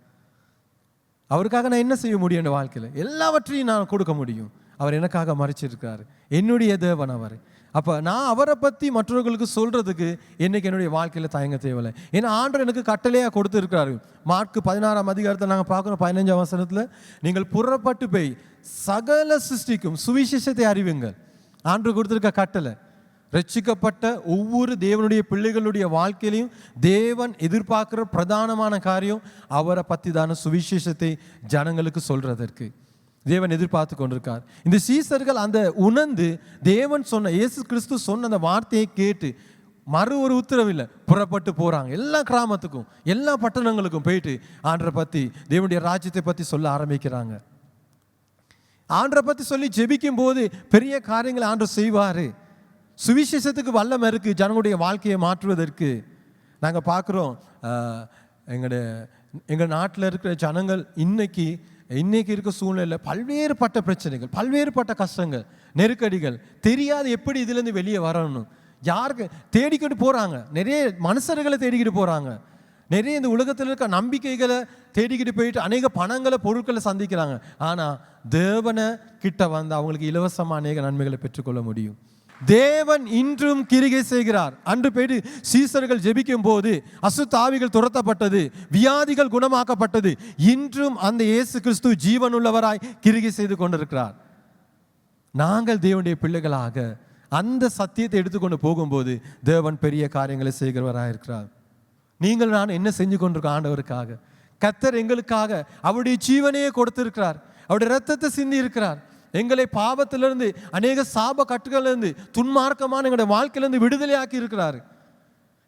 அவருக்காக நான் என்ன செய்ய முடியும் என் வாழ்க்கையில்? எல்லாவற்றையும் நான் கொடுக்க முடியும். அவர் எனக்காக மறிச்சிருக்காரு, என்னுடைய தேவன் அவர். அப்போ நான் அவரை பற்றி மற்றவர்களுக்கு சொல்கிறதுக்கு என்னைக்கு என்னுடைய வாழ்க்கையில் தயங்க தேவையில்லை. ஏன்னா ஆண்டவர் எனக்கு கட்டளையாக கொடுத்துருக்காரு. மார்க் 16ஆம் அதிகாரத்தில் நாங்கள் பார்க்குறோம் 15ஆம் வசனத்தில், நீங்கள் புறப்பட்டு போய் சகல சிருஷ்டிக்கும் சுவிசேஷத்தை அறிவுங்கள். ஆண்டவர் கொடுத்துருக்க கட்டளை. ரட்சிக்கப்பட்ட ஒவ்வொரு தேவனுடைய பிள்ளைகளுடைய வாழ்க்கையிலையும் தேவன் எதிர்பார்க்குற பிரதானமான காரியம் அவரை பற்றி தான சுவிசேஷத்தை ஜனங்களுக்கு சொல்றதற்கு தேவன் எதிர்பார்த்து கொண்டிருக்கார். இந்த சீசர்கள் அந்த உணர்ந்து தேவன் சொன்ன இயேசு கிறிஸ்து சொன்ன அந்த வார்த்தையை கேட்டு மறு ஒரு உத்தரவில்லை, புறப்பட்டு போகிறாங்க. எல்லா கிராமத்துக்கும் எல்லா பட்டணங்களுக்கும் போயிட்டு ஆண்டரை பற்றி தேவனுடைய ராஜ்யத்தை பற்றி சொல்ல ஆரம்பிக்கிறாங்க. ஆண்டரை பற்றி சொல்லி ஜெபிக்கும் போது பெரிய காரியங்களை ஆண்டவர் செய்வார். சுவிசேஷத்துக்கு வல்லமை இருக்குது ஜனங்களுடைய வாழ்க்கையை மாற்றுவதற்கு. நாங்கள் பார்க்குறோம் எங்கள் நாட்டில் இருக்கிற ஜனங்கள் இன்னைக்கு இருக்க சூழ்நிலையில் பல்வேறுபட்ட பிரச்சனைகள், பல்வேறுபட்ட கஷ்டங்கள், நெருக்கடிகள், தெரியாது எப்படி இதுலேருந்து வெளியே வரணும். யாருக்கு தேடிக்கிட்டு போகிறாங்க, நிறைய மனுஷர்களை தேடிக்கிட்டு போகிறாங்க, நிறைய இந்த உலகத்தில் இருக்க நம்பிக்கைகளை தேடிக்கிட்டு போயிட்டு அநேக பணங்களை பொருட்களை சந்திக்கிறாங்க. ஆனால் தேவனை கிட்ட வந்து அவங்களுக்கு இலவசமாக அநேக நன்மைகளை பெற்றுக்கொள்ள முடியும். தேவன் இன்றும் கிரிகை செய்கிறார். அன்று போயிட்டு சீசர்கள் ஜெபிக்கும் போது அசுத்த ஆவிகள் துரத்தப்பட்டது, வியாதிகள் குணமாக்கப்பட்டது. இன்றும் அந்த இயேசு கிறிஸ்து ஜீவனுள்ளவராய் கிரிகை செய்து கொண்டிருக்கிறார். நாங்கள் தேவனுடைய பிள்ளைகளாக அந்த சத்தியத்தை எடுத்துக்கொண்டு போகும்போது தேவன் பெரிய காரியங்களை செய்கிறவராக இருக்கிறார். நீங்கள் நான் என்ன செஞ்சு கொண்டிருக்கோம் ஆண்டவருக்காக? கர்த்தர் எங்களுக்காக அவருடைய ஜீவனையே கொடுத்திருக்கிறார், அவருடைய இரத்தத்தை சிந்தி இருக்கிறார். எங்களை பாவத்திலிருந்து அநேக சாப கட்டுகளிலிருந்து துன்மார்க்கமான எங்களுடைய வாழ்க்கையிலிருந்து விடுதலையாக்கி இருக்கிறார்.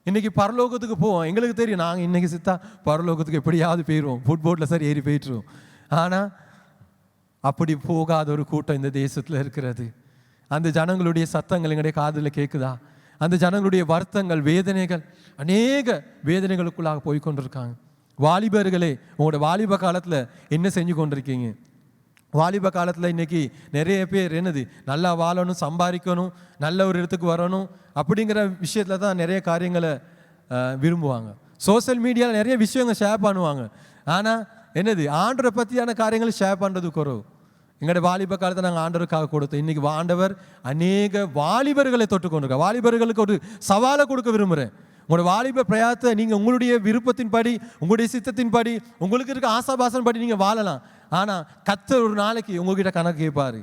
இன்னைக்கு பரலோகத்துக்கு போவோம், எங்களுக்கு தெரியும் நாங்கள் இன்னைக்கு சித்தா பரலோகத்துக்கு எப்படியாவது போயிடுவோம், ஃபுட்போர்ட்டில் சரி ஏறி போயிட்டுருவோம். ஆனால் அப்படி போகாத ஒரு கூட்டம் இந்த தேசத்தில் இருக்கிறது. அந்த ஜனங்களுடைய சத்தங்கள் எங்களுடைய காதில் கேட்குதா? அந்த ஜனங்களுடைய வருத்தங்கள், வேதனைகள், அநேக வேதனைகளுக்குள்ளாக போய்கொண்டிருக்காங்க. வாலிபர்களே, உங்களோட வாலிப காலத்தில் என்ன செஞ்சு கொண்டிருக்கீங்க? வாலிப காலத்தில் இன்றைக்கி நிறைய பேர் என்னது நல்லா வாழணும், சம்பாதிக்கணும், நல்ல ஒரு இடத்துக்கு வரணும் அப்படிங்கிற விஷயத்தில் தான் நிறைய காரியங்களை விரும்புவாங்க. சோசியல் மீடியாவில் நிறைய விஷயங்கள் ஷேர் பண்ணுவாங்க. ஆனால் என்னது ஆண்டவரை பற்றியான காரியங்களை ஷேர் பண்ணுறது குறவு. எங்களோட வாலிப காலத்தை நாங்கள் ஆண்டவருக்காக கொடுத்தோம். இன்றைக்கி ஆண்டவர் அநேக வாலிபர்களை தொட்டுக்கொண்டிருக்க. வாலிபர்களுக்கு ஒரு சவாலை கொடுக்க விரும்புகிறேன். உங்களோட வாலிப பிரயாத்தை நீங்கள் உங்களுடைய விருப்பத்தின்படி, உங்களுடைய சித்தத்தின்படி, உங்களுக்கு இருக்க ஆசாபாசன் படி நீங்கள் வாழலாம். ஆனால் கர்த்தர் ஒரு நாளைக்கு உங்ககிட்ட கணக்கு கேட்பார்.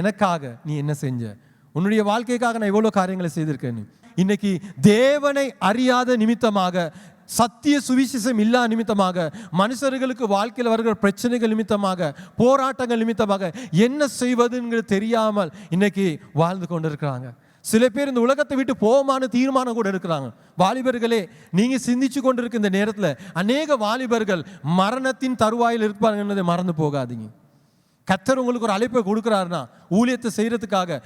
எனக்காக நீ என்ன செஞ்ச? உன்னுடைய வாழ்க்கைக்காக நான் எவ்வளோ காரியங்களை செய்திருக்கேன்னு. இன்னைக்கு தேவனை அறியாத நிமித்தமாக, சத்திய சுவிசேஷம் இல்லா நிமித்தமாக, மனுஷர்களுக்கு வாழ்க்கையில் வருகிற பிரச்சனைகள் நிமித்தமாக, போராட்டங்கள் நிமித்தமாக என்ன செய்வதுங்கிறது தெரியாமல் இன்னைக்கு வாழ்ந்து கொண்டிருக்கிறாங்க. சில பேர் இந்த உலகத்தை விட்டு போமான தீர்மானம் கூட இருக்கிறாங்க. வாலிபர்களே, நீங்க சிந்திச்சு கொண்டிருக்க இந்த நேரத்தில் அநேக வாலிபர்கள் மரணத்தின் தருவாயில் இருப்பாங்கன்னதை மறந்து போகாதீங்க. கர்த்தர் உங்களுக்கு ஒரு அழைப்பை கொடுக்குறாருன்னா ஊழியத்தை செய்யறதுக்காக,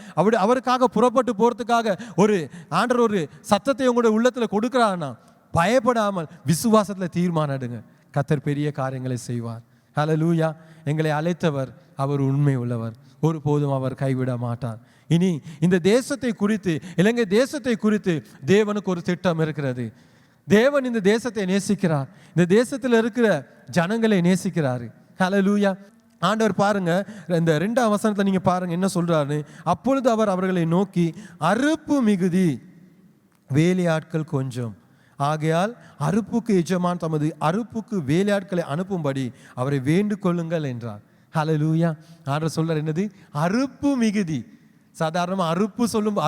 அவருக்காக புறப்பட்டு போறதுக்காக ஒரு ஆண்டவர் ஒரு சத்தத்தை உங்களுடைய உள்ளத்தில் கொடுக்குறாருன்னா பயப்படாமல் விசுவாசத்தில் தீர்மானம் எடுங்க. கர்த்தர் பெரிய காரியங்களை செய்வார். ஹல்லேலூயா. எங்களை அழைத்தவர் அவர் உண்மை உள்ளவர், ஒருபோதும் அவர் கைவிட மாட்டார். இனி இந்த தேசத்தை குறித்து, இலங்கை தேசத்தை குறித்து தேவனுக்கு ஒரு திட்டம் இருக்கிறது. தேவன் இந்த தேசத்தை நேசிக்கிறார், இந்த தேசத்தில் இருக்கிற ஜனங்களை நேசிக்கிறாரு. ஹல்லேலூயா. ஆண்டவர் பாருங்க, இந்த 2ஆம் வசனத்தை நீங்க பாருங்க என்ன சொல்றாரு. அப்பொழுது அவர் அவர்களை நோக்கி, அறுப்பு மிகுதி, வேலையாட்கள் கொஞ்சம், ஆகையால் அறுப்புக்கு எஜமான் தமது அறுப்புக்கு வேலையாட்களை அனுப்பும்படி அவரை வேண்டு கொள்ளுங்கள் என்றார். ஹல்லேலூயா. ஆண்டவர் சொல்றார் என்னது? அறுப்பு மிகுதி. சாதாரணமாக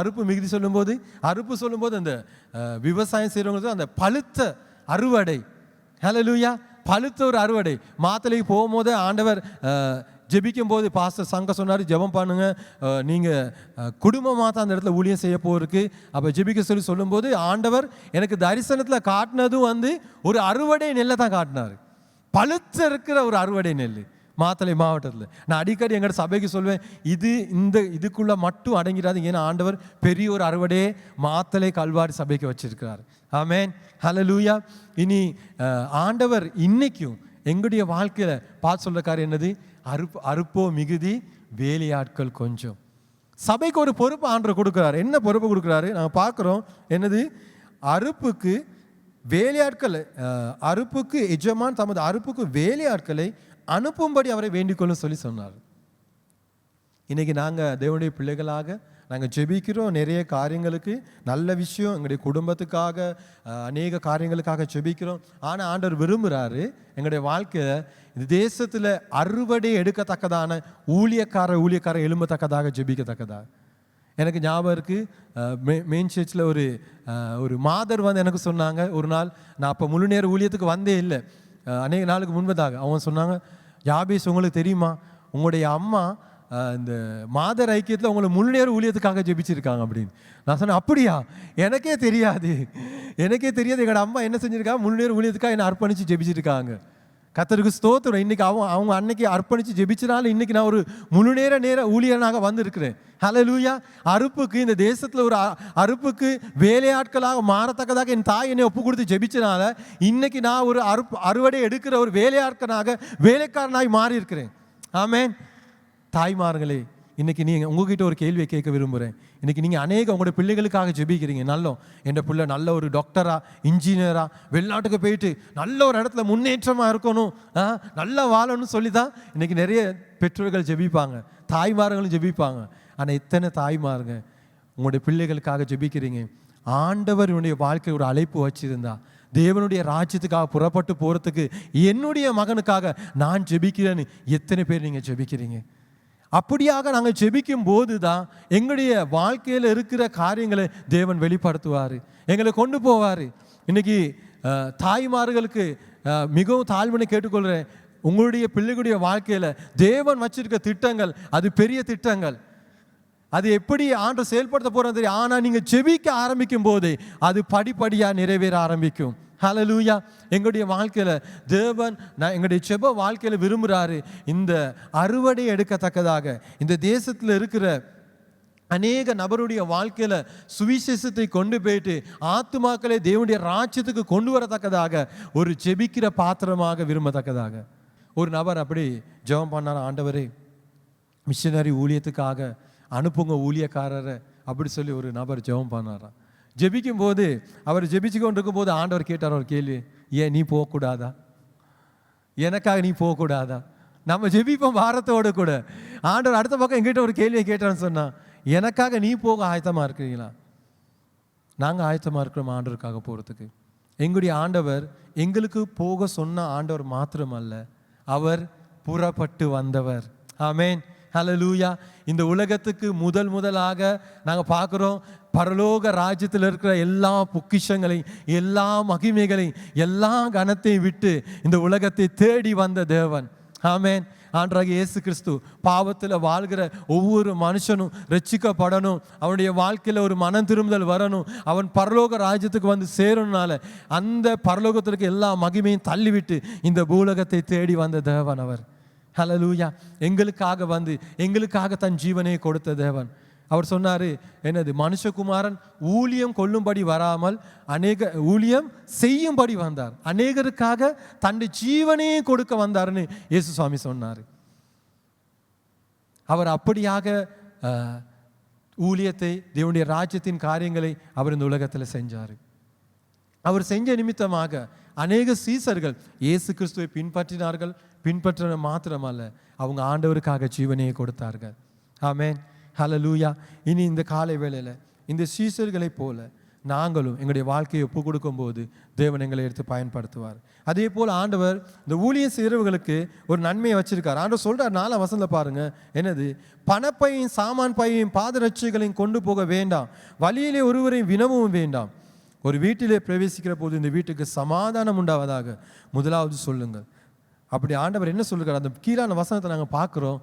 அறுப்பு மிகுதி சொல்லும்போது அந்த விவசாயம் செய்கிறவங்களுக்கு அந்த பழுத்த அறுவடை. ஹல்லேலூயா. பழுத்த ஒரு அறுவடை. மாத்தளைக்கு போகும்போது ஆண்டவர் ஜெபிக்கும் போது பாஸ்டர் சங்க சொன்னார், ஜெபம் பண்ணுங்க, நீங்கள் குடும்பமாக தான் அந்த இடத்துல ஊழியம் செய்ய போருக்கு. அப்போ ஜெபிக்க சொல்லும்போது ஆண்டவர் எனக்கு தரிசனத்தில் காட்டினதும் ஒரு அறுவடை நெல்லை தான் காட்டினார். பழுத்த இருக்கிற ஒரு அறுவடை நெல் மாத்தளை மாவட்டத்தில். நான் அடிக்கடி எங்களோட சபைக்கு சொல்வேன், இதுக்குள்ளே மட்டும் அடங்கிடாது. ஏன்னா ஆண்டவர் பெரிய ஒரு அறுவடையே மாத்தளை கல்வாரி சபைக்கு வச்சிருக்கிறார். ஆமென். ஹல்லேலூயா. இனி ஆண்டவர் இன்னைக்கும் எங்களுடைய வாழ்க்கையில் பார்த்து சொல்ற காரியம் என்னது? அறுப்போ மிகுதி, வேலையாட்கள் கொஞ்சம். சபைக்கு ஒரு பொறுப்பு ஆண்டவர் கொடுக்குறாரு. என்ன பொறுப்பு கொடுக்குறாரு நாங்கள் பார்க்குறோம். என்னது? அறுப்புக்கு வேலையாட்கள், அறுப்புக்கு எஜமான் தமது அறுப்புக்கு வேலையாட்களை அனுப்பும்படி அவரை வேண்டிக்கொள்ளும் சொல்லி சொன்னார். இன்னைக்கு நாங்கள் தேவனுடைய பிள்ளைகளாக நாங்கள் ஜெபிக்கிறோம் நிறைய காரியங்களுக்கு, நல்ல விஷயம், எங்களுடைய குடும்பத்துக்காக அநேக காரியங்களுக்காக ஜெபிக்கிறோம். ஆனால் ஆண்டவர் விரும்புகிறாரு எங்களுடைய வாழ்க்கையில் இந்த தேசத்தில் அறுவடை எடுக்கத்தக்கதான ஊழியக்கார எழும்பத்தக்கதாக ஜெபிக்கத்தக்கதாக. எனக்கு ஞாபகம் இருக்குது, மெயின் சர்ச்சில் ஒரு மாதர் எனக்கு சொன்னாங்க ஒரு நாள். நான் அப்போ முழு நேர ஊழியத்துக்கு வந்தே இல்லை, அநேக நாளுக்கு முன்பதாக. அவங்க சொன்னாங்க, யாபேஸ் உங்களுக்கு தெரியுமா, உங்களுடைய அம்மா இந்த மாதர் ஐக்கியத்தில் உங்களை முழு நேர ஊழியத்துக்காக ஜெபிச்சிருக்காங்க அப்படின்னு. நான் சொன்னேன், அப்படியா? எனக்கே தெரியாது. எங்களோட அம்மா என்ன செஞ்சுருக்காங்க, முழு நேர ஊழியத்துக்காக என்னை அர்ப்பணித்து ஜெபிச்சிருக்காங்க. கர்த்தருக்கு ஸ்தோத்திரம். இன்னைக்கு அவங்க அன்னைக்கு அர்ப்பணித்து ஜெபிச்சனால இன்னைக்கு நான் ஒரு முழு நேர ஊழியனாக வந்திருக்கிறேன். ஹல்லேலூயா. அறுப்புக்கு, இந்த தேசத்தில் ஒரு அறுப்புக்கு வேலையாட்களாக மாறத்தக்கதாக என் தாய் என்னை ஒப்பு கொடுத்து ஜெபிச்சனால இன்னைக்கு நான் ஒரு அறுவடை எடுக்கிற ஒரு வேலைக்காரனாய் மாறி இருக்கிறேன். ஆமென். தாய்மார்களே, இன்னைக்கு நீங்கள் உங்ககிட்ட ஒரு கேள்வியை கேட்க விரும்புகிறேன். இன்னைக்கு நீங்கள் அநேக உங்களோட பிள்ளைகளுக்காக ஜெபிக்கிறீங்க. என் பிள்ளை நல்ல ஒரு டாக்டரா, இன்ஜினியரா, வெளிநாட்டுக்கு போயிட்டு நல்ல ஒரு இடத்துல முன்னேற்றமாக இருக்கணும், நல்லா வாழணும்னு சொல்லி தான் இன்னைக்கு நிறைய பெற்றோர்கள் ஜெபிப்பாங்க, தாய்மார்களும் ஜெபிப்பாங்க. ஆனால் இத்தனை தாய்மாருங்க உங்களுடைய பிள்ளைகளுக்காக ஜெபிக்கிறீங்க. ஆண்டவருடைய வாழ்க்கை ஒரு அழைப்பு வச்சிருந்தா, தேவனுடைய ராஜ்யத்துக்காக புறப்பட்டு போகிறதுக்கு என்னுடைய மகனுக்காக நான் ஜெபிக்கிறேன்னு எத்தனை பேர் நீங்கள் ஜெபிக்கிறீங்க? அப்படியாக நாங்கள் ஜெபிக்கும் போது தான் எங்களுடைய வாழ்க்கையில் இருக்கிற காரியங்களை தேவன் வெளிப்படுத்துவார், எங்களை கொண்டு போவார். இன்னைக்கு தாய்மார்களுக்கு மிகவும் தாழ்மையை கேட்டுக்கொள்கிறேன். உங்களுடைய பிள்ளைகளுடைய வாழ்க்கையில் தேவன் வச்சிருக்க திட்டங்கள் அது பெரிய திட்டங்கள். அது எப்படி ஆண்டவர் செயல்படுத்த போகிறது தெரியும். ஆனால் நீங்கள் ஜெபிக்க ஆரம்பிக்கும் போதே அது படிப்படியாக நிறைவேற ஆரம்பிக்கும். ஹல்லேலூயா. எங்களுடைய வாழ்க்கையில் தேவன் எங்களுடைய ஜெப வாழ்க்கையில் விரும்புகிறாரு இந்த அறுவடை எடுக்கத்தக்கதாக இந்த தேசத்தில் இருக்கிற அநேக நபருடைய வாழ்க்கையில் சுவிசேஷத்தை கொண்டு போயிட்டு ஆத்துமாக்களை தேவனுடைய ராஜ்யத்துக்கு கொண்டு வரத்தக்கதாக ஒரு ஜெபிக்கிற பாத்திரமாக விரும்பத்தக்கதாக. ஒரு நபர் அப்படி ஜெபம் பண்ணார், ஆண்டவரே மிஷனரி ஊழியத்துக்காக அனுப்புங்க ஊழியக்காரரை அப்படி சொல்லி ஒரு நபர் ஜெபம் பண்ணாராம். ஜெபிக்கும் போது அவர் ஜெபிச்சு கொண்டு இருக்கும் போது ஆண்டவர் கேட்டார் ஒரு கேள்வி, ஏன் நீ போகக்கூடாதா? எனக்காக நீ போகக்கூடாதா? நம்ம ஜெபிப்போம் வாரத்தோடு கூட. ஆண்டவர் அடுத்த பக்கம் எங்கிட்ட ஒரு கேள்வியை கேட்டான்னு சொன்னா, எனக்காக நீ போக ஆயத்தமாக இருக்கிறீங்களா? நாங்கள் ஆயத்தமாக இருக்கிறோம் ஆண்டவருக்காக போகிறதுக்கு. எங்களுடைய ஆண்டவர் எங்களுக்கு போக சொன்ன ஆண்டவர் மாத்திரமல்ல, அவர் புறப்பட்டு வந்தவர். ஆமென். ஹல்லேலூயா. இந்த உலகத்துக்கு முதலாக நாங்கள் பார்க்குறோம், பரலோக ராஜ்யத்தில் இருக்கிற எல்லா பொக்கிஷங்களையும் எல்லா மகிமைகளையும் எல்லா கனத்தையும் விட்டு இந்த உலகத்தை தேடி வந்த தேவன். ஆமென். ஆண்டவராகிய இயேசு கிறிஸ்து பாவத்தில் வாழ்கிற ஒவ்வொரு மனுஷனும் ரட்சிக்கப்படணும், அவனுடைய வாழ்க்கையில் ஒரு மனம் திரும்புதல் வரணும், அவன் பரலோக ராஜ்யத்துக்கு வந்து சேரணும்னால அந்த பரலோகத்திற்கு எல்லா மகிமையும் தள்ளிவிட்டு இந்த பூலகத்தை தேடி வந்த தேவன் அவர். ஹல்லேலூயா. எங்களுக்காக வந்து எங்களுக்காக தன் ஜீவனை கொடுத்த தேவன். அவர் சொன்னார் என்னது, மனுஷகுமாரன் ஊழியம் கொள்ளும்படி வராமல் ஊழியம் செய்யும்படி வந்தார், அநேகருக்காக தன்னுடைய ஜீவனையே கொடுக்க வந்தார்னு இயேசு சுவாமி சொன்னார். அவர் அப்படியாக ஊழியத்தை, தேவனுடைய ராஜ்யத்தின் காரியங்களை அவர் இந்த உலகத்தில் செஞ்சார். அவர் செஞ்ச நிமித்தமாக அநேக சீசர்கள் இயேசு கிறிஸ்துவை பின்பற்றினார்கள். பின்பற்றின மாத்திரமல்ல, அவங்க ஆண்டவருக்காக ஜீவனையை கொடுத்தார்கள். ஆமென், ஹல்லேலூயா. இனி இந்த காலை வேளையில் இந்த சீசர்களை போல நாங்களும் எங்களுடைய வாழ்க்கையை ஒப்பு கொடுக்கும்போது தேவன் எங்களை எடுத்து பயன்படுத்துவார். அதே போல் ஆண்டவர் இந்த ஊழியம் செய்கிறவர்களுக்கு ஒரு நன்மையை வச்சிருக்கார். ஆண்டவர் சொல்கிறார் 4 வசனத்தில் பாருங்க, என்னது, பணப்பையும் சாமான் பையையும் பாதரட்சைகளையும் கொண்டு போக வேண்டாம், வழியிலே ஒருவரையும் வினவும் வேண்டாம். ஒரு வீட்டிலே பிரவேசிக்கிற போது இந்த வீட்டுக்கு சமாதானம் உண்டாவதாக முதலாவது சொல்லுங்கள். அப்படி ஆண்டவர் என்ன சொல்லுகிறார், அந்த கீழான வசனத்தை நாங்கள் பார்க்குறோம்.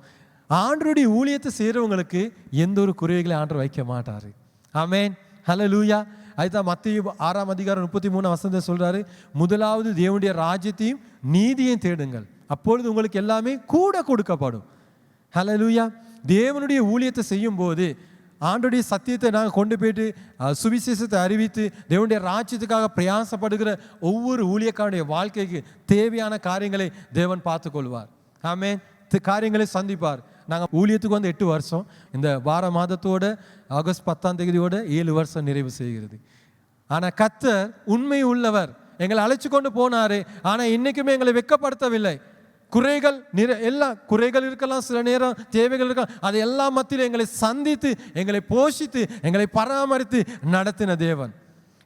ஆண்டவருடைய ஊழியத்தை செய்கிறவங்களுக்கு எந்த ஒரு குறைகளை ஆண்டவர் வைக்க மாட்டார். ஆமென், ஹல்லேலூயா. அதுதான் மத்தேயு 6ஆம் அதிகாரம் 33 வசனத்தை சொல்றாரு, முதலாவது தேவனுடைய ராஜ்யத்தையும் நீதியையும் தேடுங்கள், அப்பொழுது உங்களுக்கு எல்லாமே கூட கொடுக்கப்படும். ஹல்லேலூயா. தேவனுடைய ஊழியத்தை செய்யும் போது ஆண்டோடைய சத்தியத்தை நாங்கள் கொண்டு போயிட்டு சுவிசேஷத்தை அறிவித்து தேவனுடைய ராஜ்யத்துக்காக பிரயாசப்படுகிற ஒவ்வொரு ஊழியக்காரனுடைய வாழ்க்கைக்கு தேவையான காரியங்களை தேவன் பார்த்துக்கொள்வார். ஆமென், காரியங்களை சந்திப்பார். நாங்கள் ஊழியத்துக்கு வந்து 8 வருஷம், இந்த வார மாதத்தோட ஆகஸ்ட் 10ஆம் தேதியோட 7 வருஷம் நிறைவு செய்கிறது. ஆனால் கர்த்தர் உண்மை உள்ளவர், எங்களை அழைச்சி கொண்டு போனாரு. ஆனால் இன்னைக்குமே எங்களை வெட்கப்படுத்தவில்லை. குறைகள் எல்லாம் குறைகள் இருக்கலாம், சில நேரம் தேவைகள் இருக்கலாம், அது எல்லா மத்தியிலும் எங்களை சந்தித்து எங்களை போஷித்து எங்களை பராமரித்து நடத்தின தேவன்,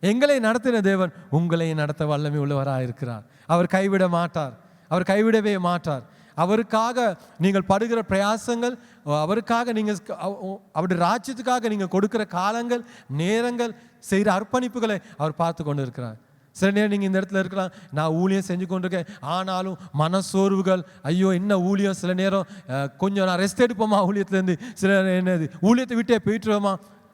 எங்களை நடத்தின தேவன் உங்களை நடத்த வல்லமை உள்ளவராக இருக்கிறார். அவர் கைவிட மாட்டார், அவர் கைவிடவே மாட்டார். அவருக்காக நீங்கள் படுகிற பிரயாசங்கள், அவருக்காக நீங்கள் அவருடைய ராஜ்யத்துக்காக நீங்கள் கொடுக்கிற காலங்கள், நேரங்கள், செய்கிற அர்ப்பணிப்புகளை அவர் பார்த்து கொண்டு இருக்கிறார். சில நேரம் நீங்கள் இந்த இடத்துல இருக்கலாம், நான் ஊழியம் செஞ்சு கொண்டிருக்கேன், ஆனாலும் மனசோர்வுகள், ஐயோ என்ன ஊழியம், சில நேரம் கொஞ்சம் நான் ரெஸ்ட் எடுப்போமா ஊழியத்துலேருந்து, சில என்னது ஊழியத்தை விட்டே போயிட்டுருவோமா,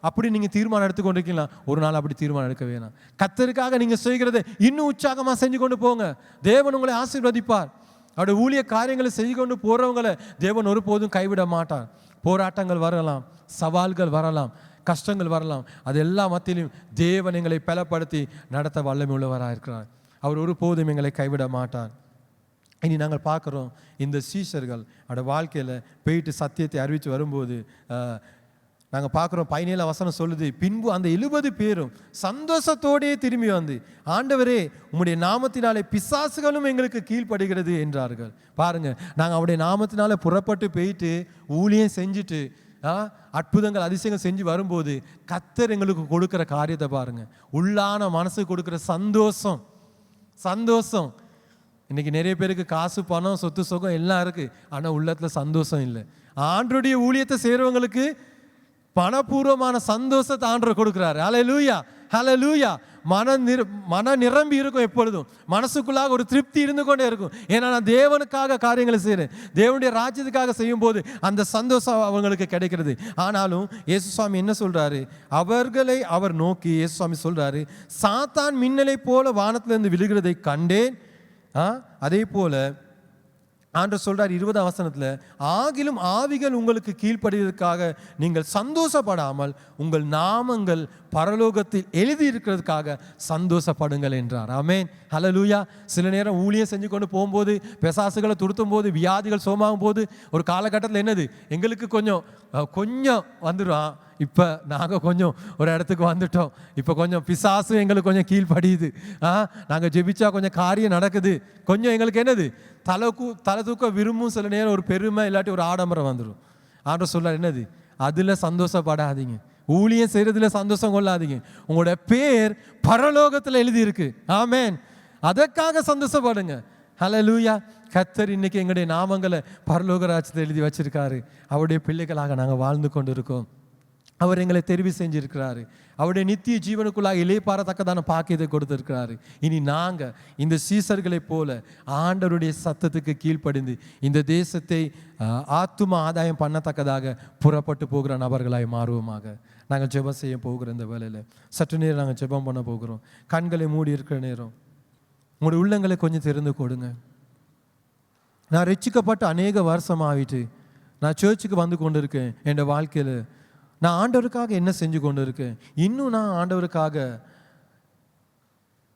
அப்படி நீங்கள் தீர்மானம் எடுத்துக்கொண்டிருக்கலாம். ஒரு நாள் அப்படி தீர்மானம் எடுக்க வேணாம். கர்த்தருக்காக நீங்கள் செய்கிறதை இன்னும் உற்சாகமாக செஞ்சு கொண்டு போங்க. தேவன் உங்களை ஆசீர்வதிப்பார். அவருடைய ஊழிய காரியங்களை செய்து கொண்டு போகிறவங்களை தேவன் ஒருபோதும் கைவிட மாட்டார். போராட்டங்கள் வரலாம், சவால்கள் வரலாம், கஷ்டங்கள் வரலாம், அது எல்லா மத்தியிலும் தேவன் எங்களை பலப்படுத்தி நடத்த வல்லமை உள்ளவராக இருக்கிறார். அவர் ஒருபோதும் எங்களை கைவிட மாட்டார். இனி நாங்கள் பார்க்குறோம், இந்த சீஷர்கள் அவருடைய வாழ்க்கையில் போயிட்டு சத்தியத்தை அறிவித்து வரும்போது நாங்கள் பார்க்குறோம், 17 வசனம் சொல்லுது, பின்பு அந்த 70 பேரும் சந்தோஷத்தோடே திரும்பி வந்து, ஆண்டவரே உம்முடைய நாமத்தினாலே பிசாசுகளும் எங்களுக்கு கீழ்ப்படுகிறது என்றார்கள். பாருங்க, நாங்கள் அவருடைய நாமத்தினால புறப்பட்டு போயிட்டு ஊழியம் செஞ்சுட்டு அற்புதங்கள் அதிசயங்கள் செஞ்சு வரும்போது கர்த்தர் எங்களுக்கு கொடுக்குற காரியத்தை பாருங்க, உள்ளான மனசு கொடுக்குற சந்தோஷம். சந்தோஷம் இன்னைக்கு நிறைய பேருக்கு காசு, பணம், சொத்து, சுகம் எல்லாம் இருக்கு, ஆனால் உள்ளத்தில் சந்தோஷம் இல்லை. ஆண்டவருடைய ஊழியத்தை செய்கிறவங்களுக்கு பணபூர்வமான சந்தோஷத்தை ஆண்டவர் கொடுக்குறாரு. ஹல்லேலூயா, ஹல்லேலூயா. மன நிரம்பி இருக்கும், எப்பொழுதும் மனசுக்குள்ளாக ஒரு திருப்தி இருந்து கொண்டே இருக்கும். ஏன்னா நான் தேவனுக்காக காரியங்களை செய்கிறேன், தேவனுடைய ராஜ்யத்துக்காக செய்யும் போது அந்த சந்தோஷம் அவங்களுக்கு கிடைக்கிறது. ஆனாலும் இயேசு சுவாமி என்ன சொல்றாரு, அவர்களை அவர் நோக்கி இயேசு சுவாமி சொல்றாரு, சாத்தான் மின்னலை போல வானத்திலிருந்து விழுகிறதை கண்டேன். அதே போல ஆண்டவர் சொல்றார் 20ஆம் வசனத்தில், ஆகிலும் ஆவிகள் உங்களுக்கு கீழ்ப்படுவதற்காக நீங்கள் சந்தோஷப்படாமல் உங்கள் நாமங்கள் பரலோகத்தில் எழுதி இருக்கிறதுக்காக சந்தோஷப்படுங்கள் என்றார். ஆமென், ஹல்லேலூயா. சில நேரம் ஊழியம் செஞ்சு கொண்டு போகும்போது, பிசாசுகளை துருத்தும் போது, வியாதிகள் சோமாகும் போது, ஒரு காலகட்டத்தில் என்னது எங்களுக்கு கொஞ்சம் வந்துடும். இப்போ நாங்கள் கொஞ்சம் ஒரு இடத்துக்கு வந்துட்டோம், இப்போ கொஞ்சம் பிசாசு எங்களுக்கு கொஞ்சம் கீழ்ப்படியுது, நாங்கள் ஜெபிச்சா கொஞ்சம் காரியம் நடக்குது, கொஞ்சம் எங்களுக்கு என்னது தலை தூக்க விரும்பும். சில நேரம் ஒரு பெருமை இல்லாட்டி ஒரு ஆடம்பரம் வந்துடும். ஆண்டவர் சொல்றார், என்னது அதில் சந்தோஷப்படாதீங்க, ஊழியம் செய்கிறதுல சந்தோஷம் கொள்ளாதீங்க, உங்களோட பேர் பரலோகத்தில் எழுதியிருக்கு. ஆமென், அதற்காக சந்தோஷப்படுங்க. ஹல்லேலூயா. கர்த்தர் இன்னைக்கு எங்களுடைய நாமங்களை பரலோக ராஜ்யத்தில் எழுதி வச்சிருக்காரு. அவருடைய பிள்ளைகளாக நாங்கள் வாழ்ந்து கொண்டு இருக்கோம். அவர் எங்களை தெரிவு செஞ்சிருக்கிறாரு. அவருடைய நித்திய ஜீவனுக்குள்ளாக இளைப்பாறத்தக்கதான பாக்கியத்தை கொடுத்திருக்கிறாரு. இனி நாங்கள் இந்த சீசர்களை போல ஆண்டவருடைய சத்தத்துக்கு கீழ்ப்படிந்து இந்த தேசத்தை ஆத்தும ஆதாயம் பண்ணத்தக்கதாக புறப்பட்டு போகிற நபர்களாய் மாறுவோமாக. நாங்கள் ஜெபம் செய்ய போகிற இந்த வேலையில் சற்று நேரம் நாங்கள் ஜெபம் பண்ண போகிறோம். கண்களை மூடி இருக்கிற நேரம் உங்களுடைய உள்ளங்களை கொஞ்சம் திறந்து கொடுங்க. நான் ரட்சிக்கப்பட்டு அநேக வருஷம் ஆகிட்டு நான் சர்ச்சுக்கு வந்து கொண்டு இருக்கேன். என் வாழ்க்கையில் நான் ஆண்டவருக்காக என்ன செஞ்சு கொண்டு இருக்கேன்? இன்னும் நான் ஆண்டவருக்காக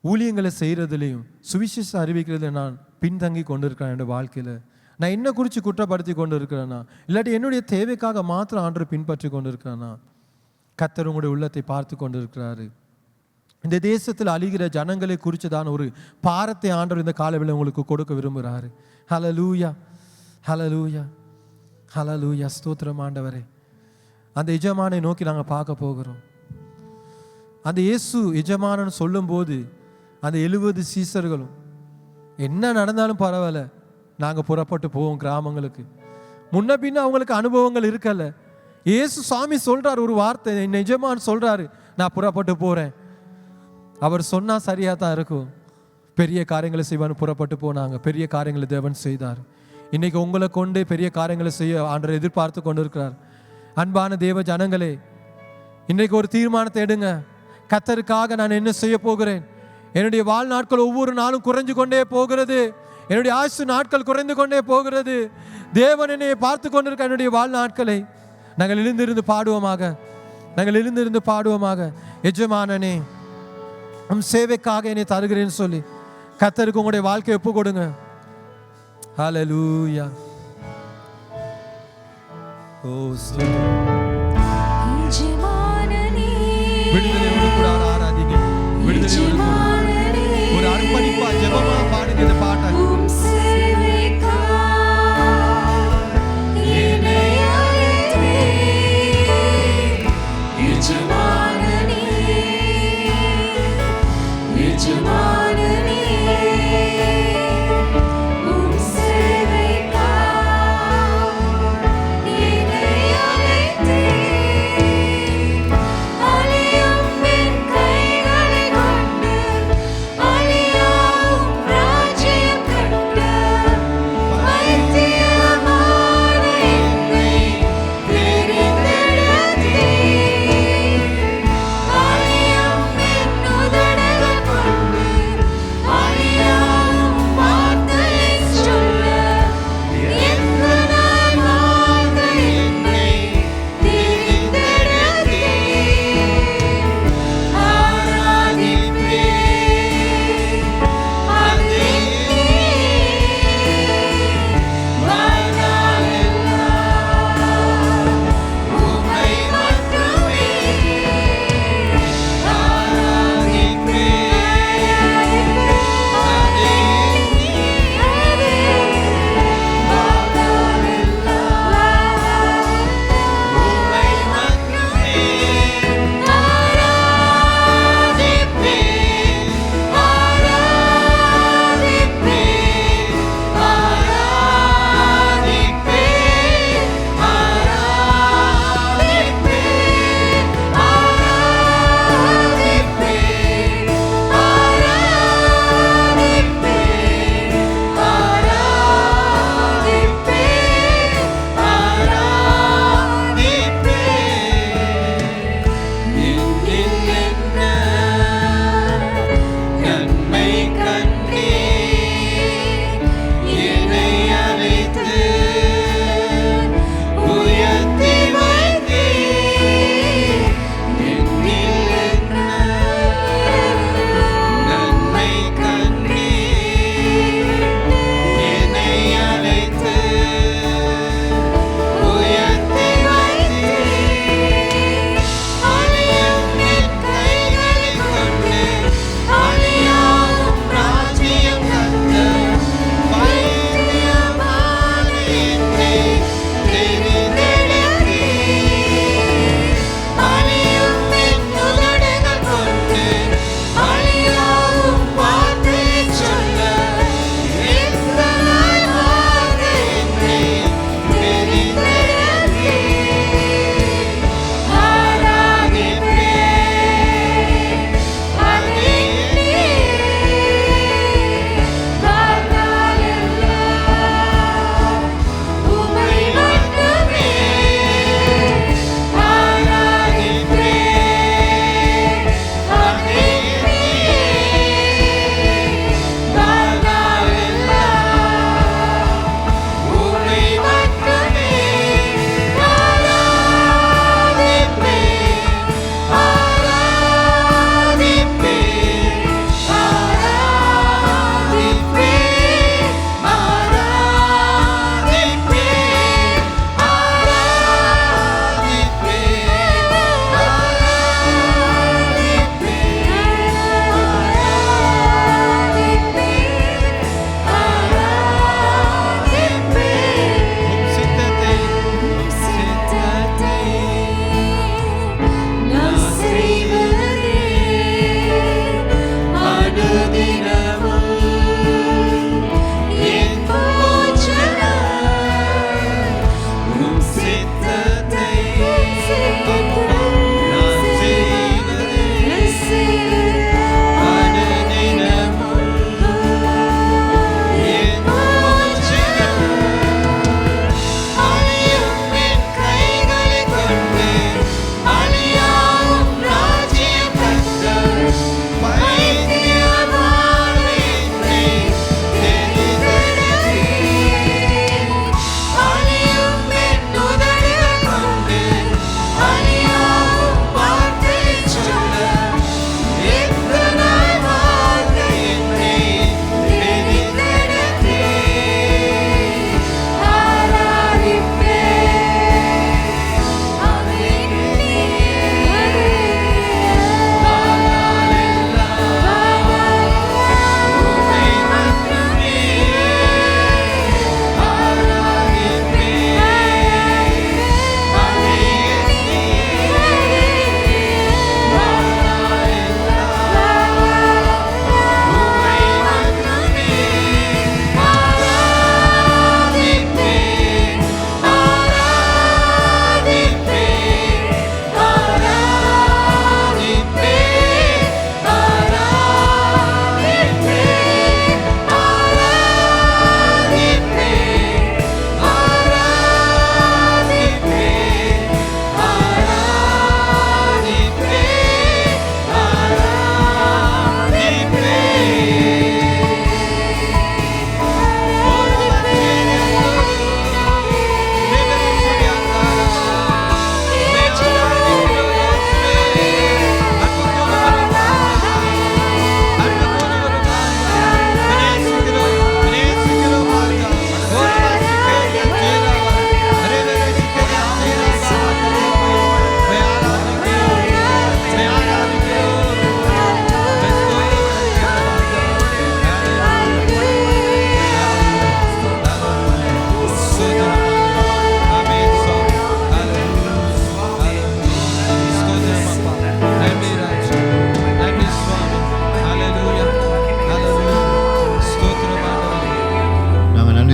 ஊழியங்களை செய்கிறதுலையும் சுவிசேஷம் அறிவிக்கிறதுலையும் நான் பின்தங்கி கொண்டு இருக்கிறேன். என்னோட வாழ்க்கையில் நான் என்ன குறித்து குற்றப்படுத்தி கொண்டு இருக்கிறேன்னா, இல்லாட்டி என்னுடைய தேவைக்காக மாத்திரம் ஆண்டவர் பின்பற்றி கொண்டு இருக்கிறேன்னா? கர்த்தர் உங்களுடைய உள்ளத்தை பார்த்து கொண்டு இருக்கிறாரு. இந்த தேசத்தில் அழிகிற ஜனங்களை குறித்துதான் ஒரு பாரத்தை ஆண்டவர் இந்த காலவில் உங்களுக்கு கொடுக்க விரும்புகிறாரு. ஹல்லேலூயா, ஹல்லேலூயா, ஹல்லேலூயா. ஸ்தோத்திரம் ஆண்டவரே. அந்த எஜமானை நோக்கி நாங்கள் பார்க்க போகிறோம். அந்த இயேசு எஜமானன்னு சொல்லும்போது அந்த 70 சீசர்களும் என்ன நடந்தாலும் பரவாயில்ல, நாங்கள் புறப்பட்டு போவோம் கிராமங்களுக்கு. முன்ன பின்ன அவங்களுக்கு அனுபவங்கள் இருக்கல. இயேசு சாமி சொல்றாரு ஒரு வார்த்தை, என் எஜமான் சொல்றாரு, நான் புறப்பட்டு போறேன். அவர் சொன்னா சரியா தான் இருக்கும். பெரிய காரியங்களை செய்வான்னு புறப்பட்டு போனாங்க. பெரிய காரியங்களை தேவன் செய்தார். இன்னைக்கு உங்களை கொண்டு பெரிய காரியங்களை செய்ய ஆண்டவர் எதிர்பார்த்து கொண்டு இருக்கிறார். அன்பான தேவ ஜனங்களே, இன்றைக்கு ஒரு தீர்மானத்தை எடுங்க. கர்த்தருக்காக நான் என்ன செய்ய போகிறேன்? என்னுடைய வாழ்நாட்கள் ஒவ்வொரு நாளும் குறைஞ்சு கொண்டே போகிறது. என்னுடைய ஆயுசு நாட்கள் குறைந்து கொண்டே போகிறது. தேவன் என்னை பார்த்து கொண்டிருக்க என்னுடைய வாழ்நாட்களை நாங்கள் எழுந்திருந்து பாடுவோமாக. நாங்கள் எழுந்திருந்து பாடுவோமாக. எஜமானனே, உம் சேவைக்காக என்னை தருகிறேன்னு சொல்லி கர்த்தருக்கு உங்களுடைய வாழ்க்கையை ஒப்பு கொடுங்க. ஹல்லேலூயா. ஓ விடுதலையோடு கூட ஆராதிங்க. விடுதலையோடு கூட ஒரு அர்ப்பணிப்பா ஜெபமா பாடுங்க இந்த பாட்டை.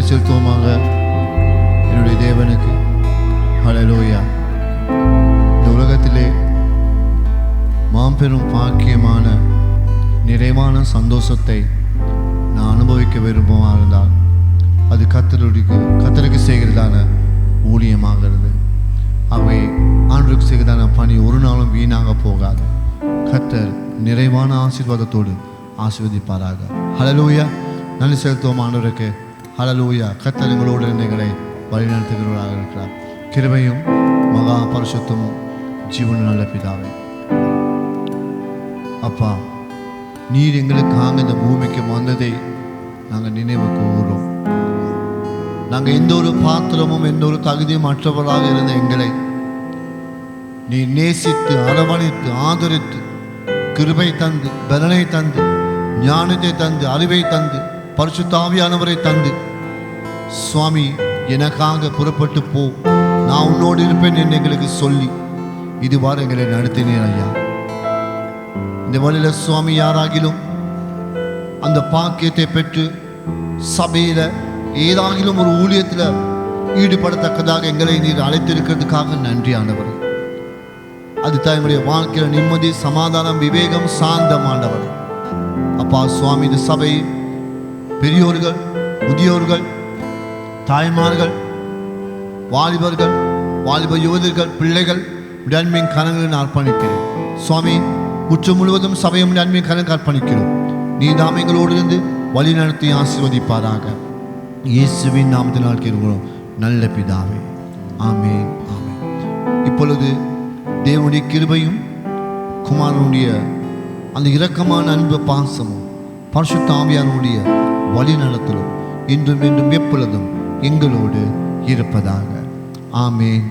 செலுத்துவோமாக என்னுடைய தேவனுக்கு. ஹல்லேலூயா. இந்த உலகத்திலே மாபெரும் பாக்கியமான நிறைவான சந்தோஷத்தை நான் அனுபவிக்க விரும்பமாக இருந்தால் அது கர்த்தருக்கு செய்கிறதான ஊழியமாகிறது. அவை ஆண்டவருக்கு செய்கிறதான பணி ஒரு நாளும் வீணாக போகாது. கர்த்தர் நிறைவான ஆசீர்வாதத்தோடு ஆசீர்வதிப்பாராக. ஹல்லேலூயா. நன்றி செலுத்துவோம் ஆண்டவருக்கு. ஹல்லேலூயா. கர்த்தர் எங்களோடு எங்களை வழிநடத்துகிறவராக இருக்கிறார். கிருபையும் மகா பரிசுத்தமும் ஜீவன் நல்ல பிதாவே, அப்பா, நீர் எங்களுக்காக இந்த பூமிக்கு வந்ததை நாங்கள் நினைவு கூறுறோம். நாங்கள் எந்த ஒரு பாத்திரமும் எந்த ஒரு தகுதியும் மற்றவராக இருந்த எங்களை நீ நேசித்து அரவணைத்து ஆதரித்து கிருபை தந்து பலனை தந்து ஞானத்தை தந்து அறிவை தந்து பரிசுத்த ஆவியானவரை தந்து, சுவாமி எனக்காக புறப்பட்டு போ, நான் உன்னோடு இருப்பேன் என்று எங்களுக்கு சொல்லி இதுவாறு எங்களை நடத்தினேன் ஐயா. இந்த வழியில சுவாமி யாராகிலும் அந்த பாக்கியத்தை பெற்று சபையில ஏதாகிலும் ஒரு ஊழியத்தில் ஈடுபடத்தக்கதாக எங்களை நீர் அழைத்திருக்கிறதுக்காக நன்றி ஆண்டவர். அதுதான் எங்களுடைய வாழ்க்கையில் நிம்மதி, சமாதானம், விவேகம், சாந்தம் ஆண்டவர். அப்பா சுவாமி, இந்த சபை பெரியோர்கள், முதியோர்கள், தாய்மார்கள், வாலிபர்கள், வாலிப யுவதிகள், பிள்ளைகள் அன்பின் கரங்களில் அர்ப்பணிக்கிறேன் சுவாமி. முற்று முழுவதும் சபையை அன்பின் கரங்கள் அர்ப்பணிக்கிறோம். நீ தாம் எங்களோடு இருந்து வழி நடத்தி ஆசீர்வதிப்பாராக. இயேசுவின் நாமத்தினால் கேட்கிறோம் நல்ல பிதாவே. ஆமென், ஆமென். இப்பொழுது தேவனுடைய கிருபையும் குமாரனுடைய அந்த இரக்கமான அன்பு பாசமும் பரிசுத்த ஆவியானுடைய வழி நடத்தலும் இன்றும் என்றும் எப்பொழுதும் எங்களோடு இருப்பதாக. ஆமென்.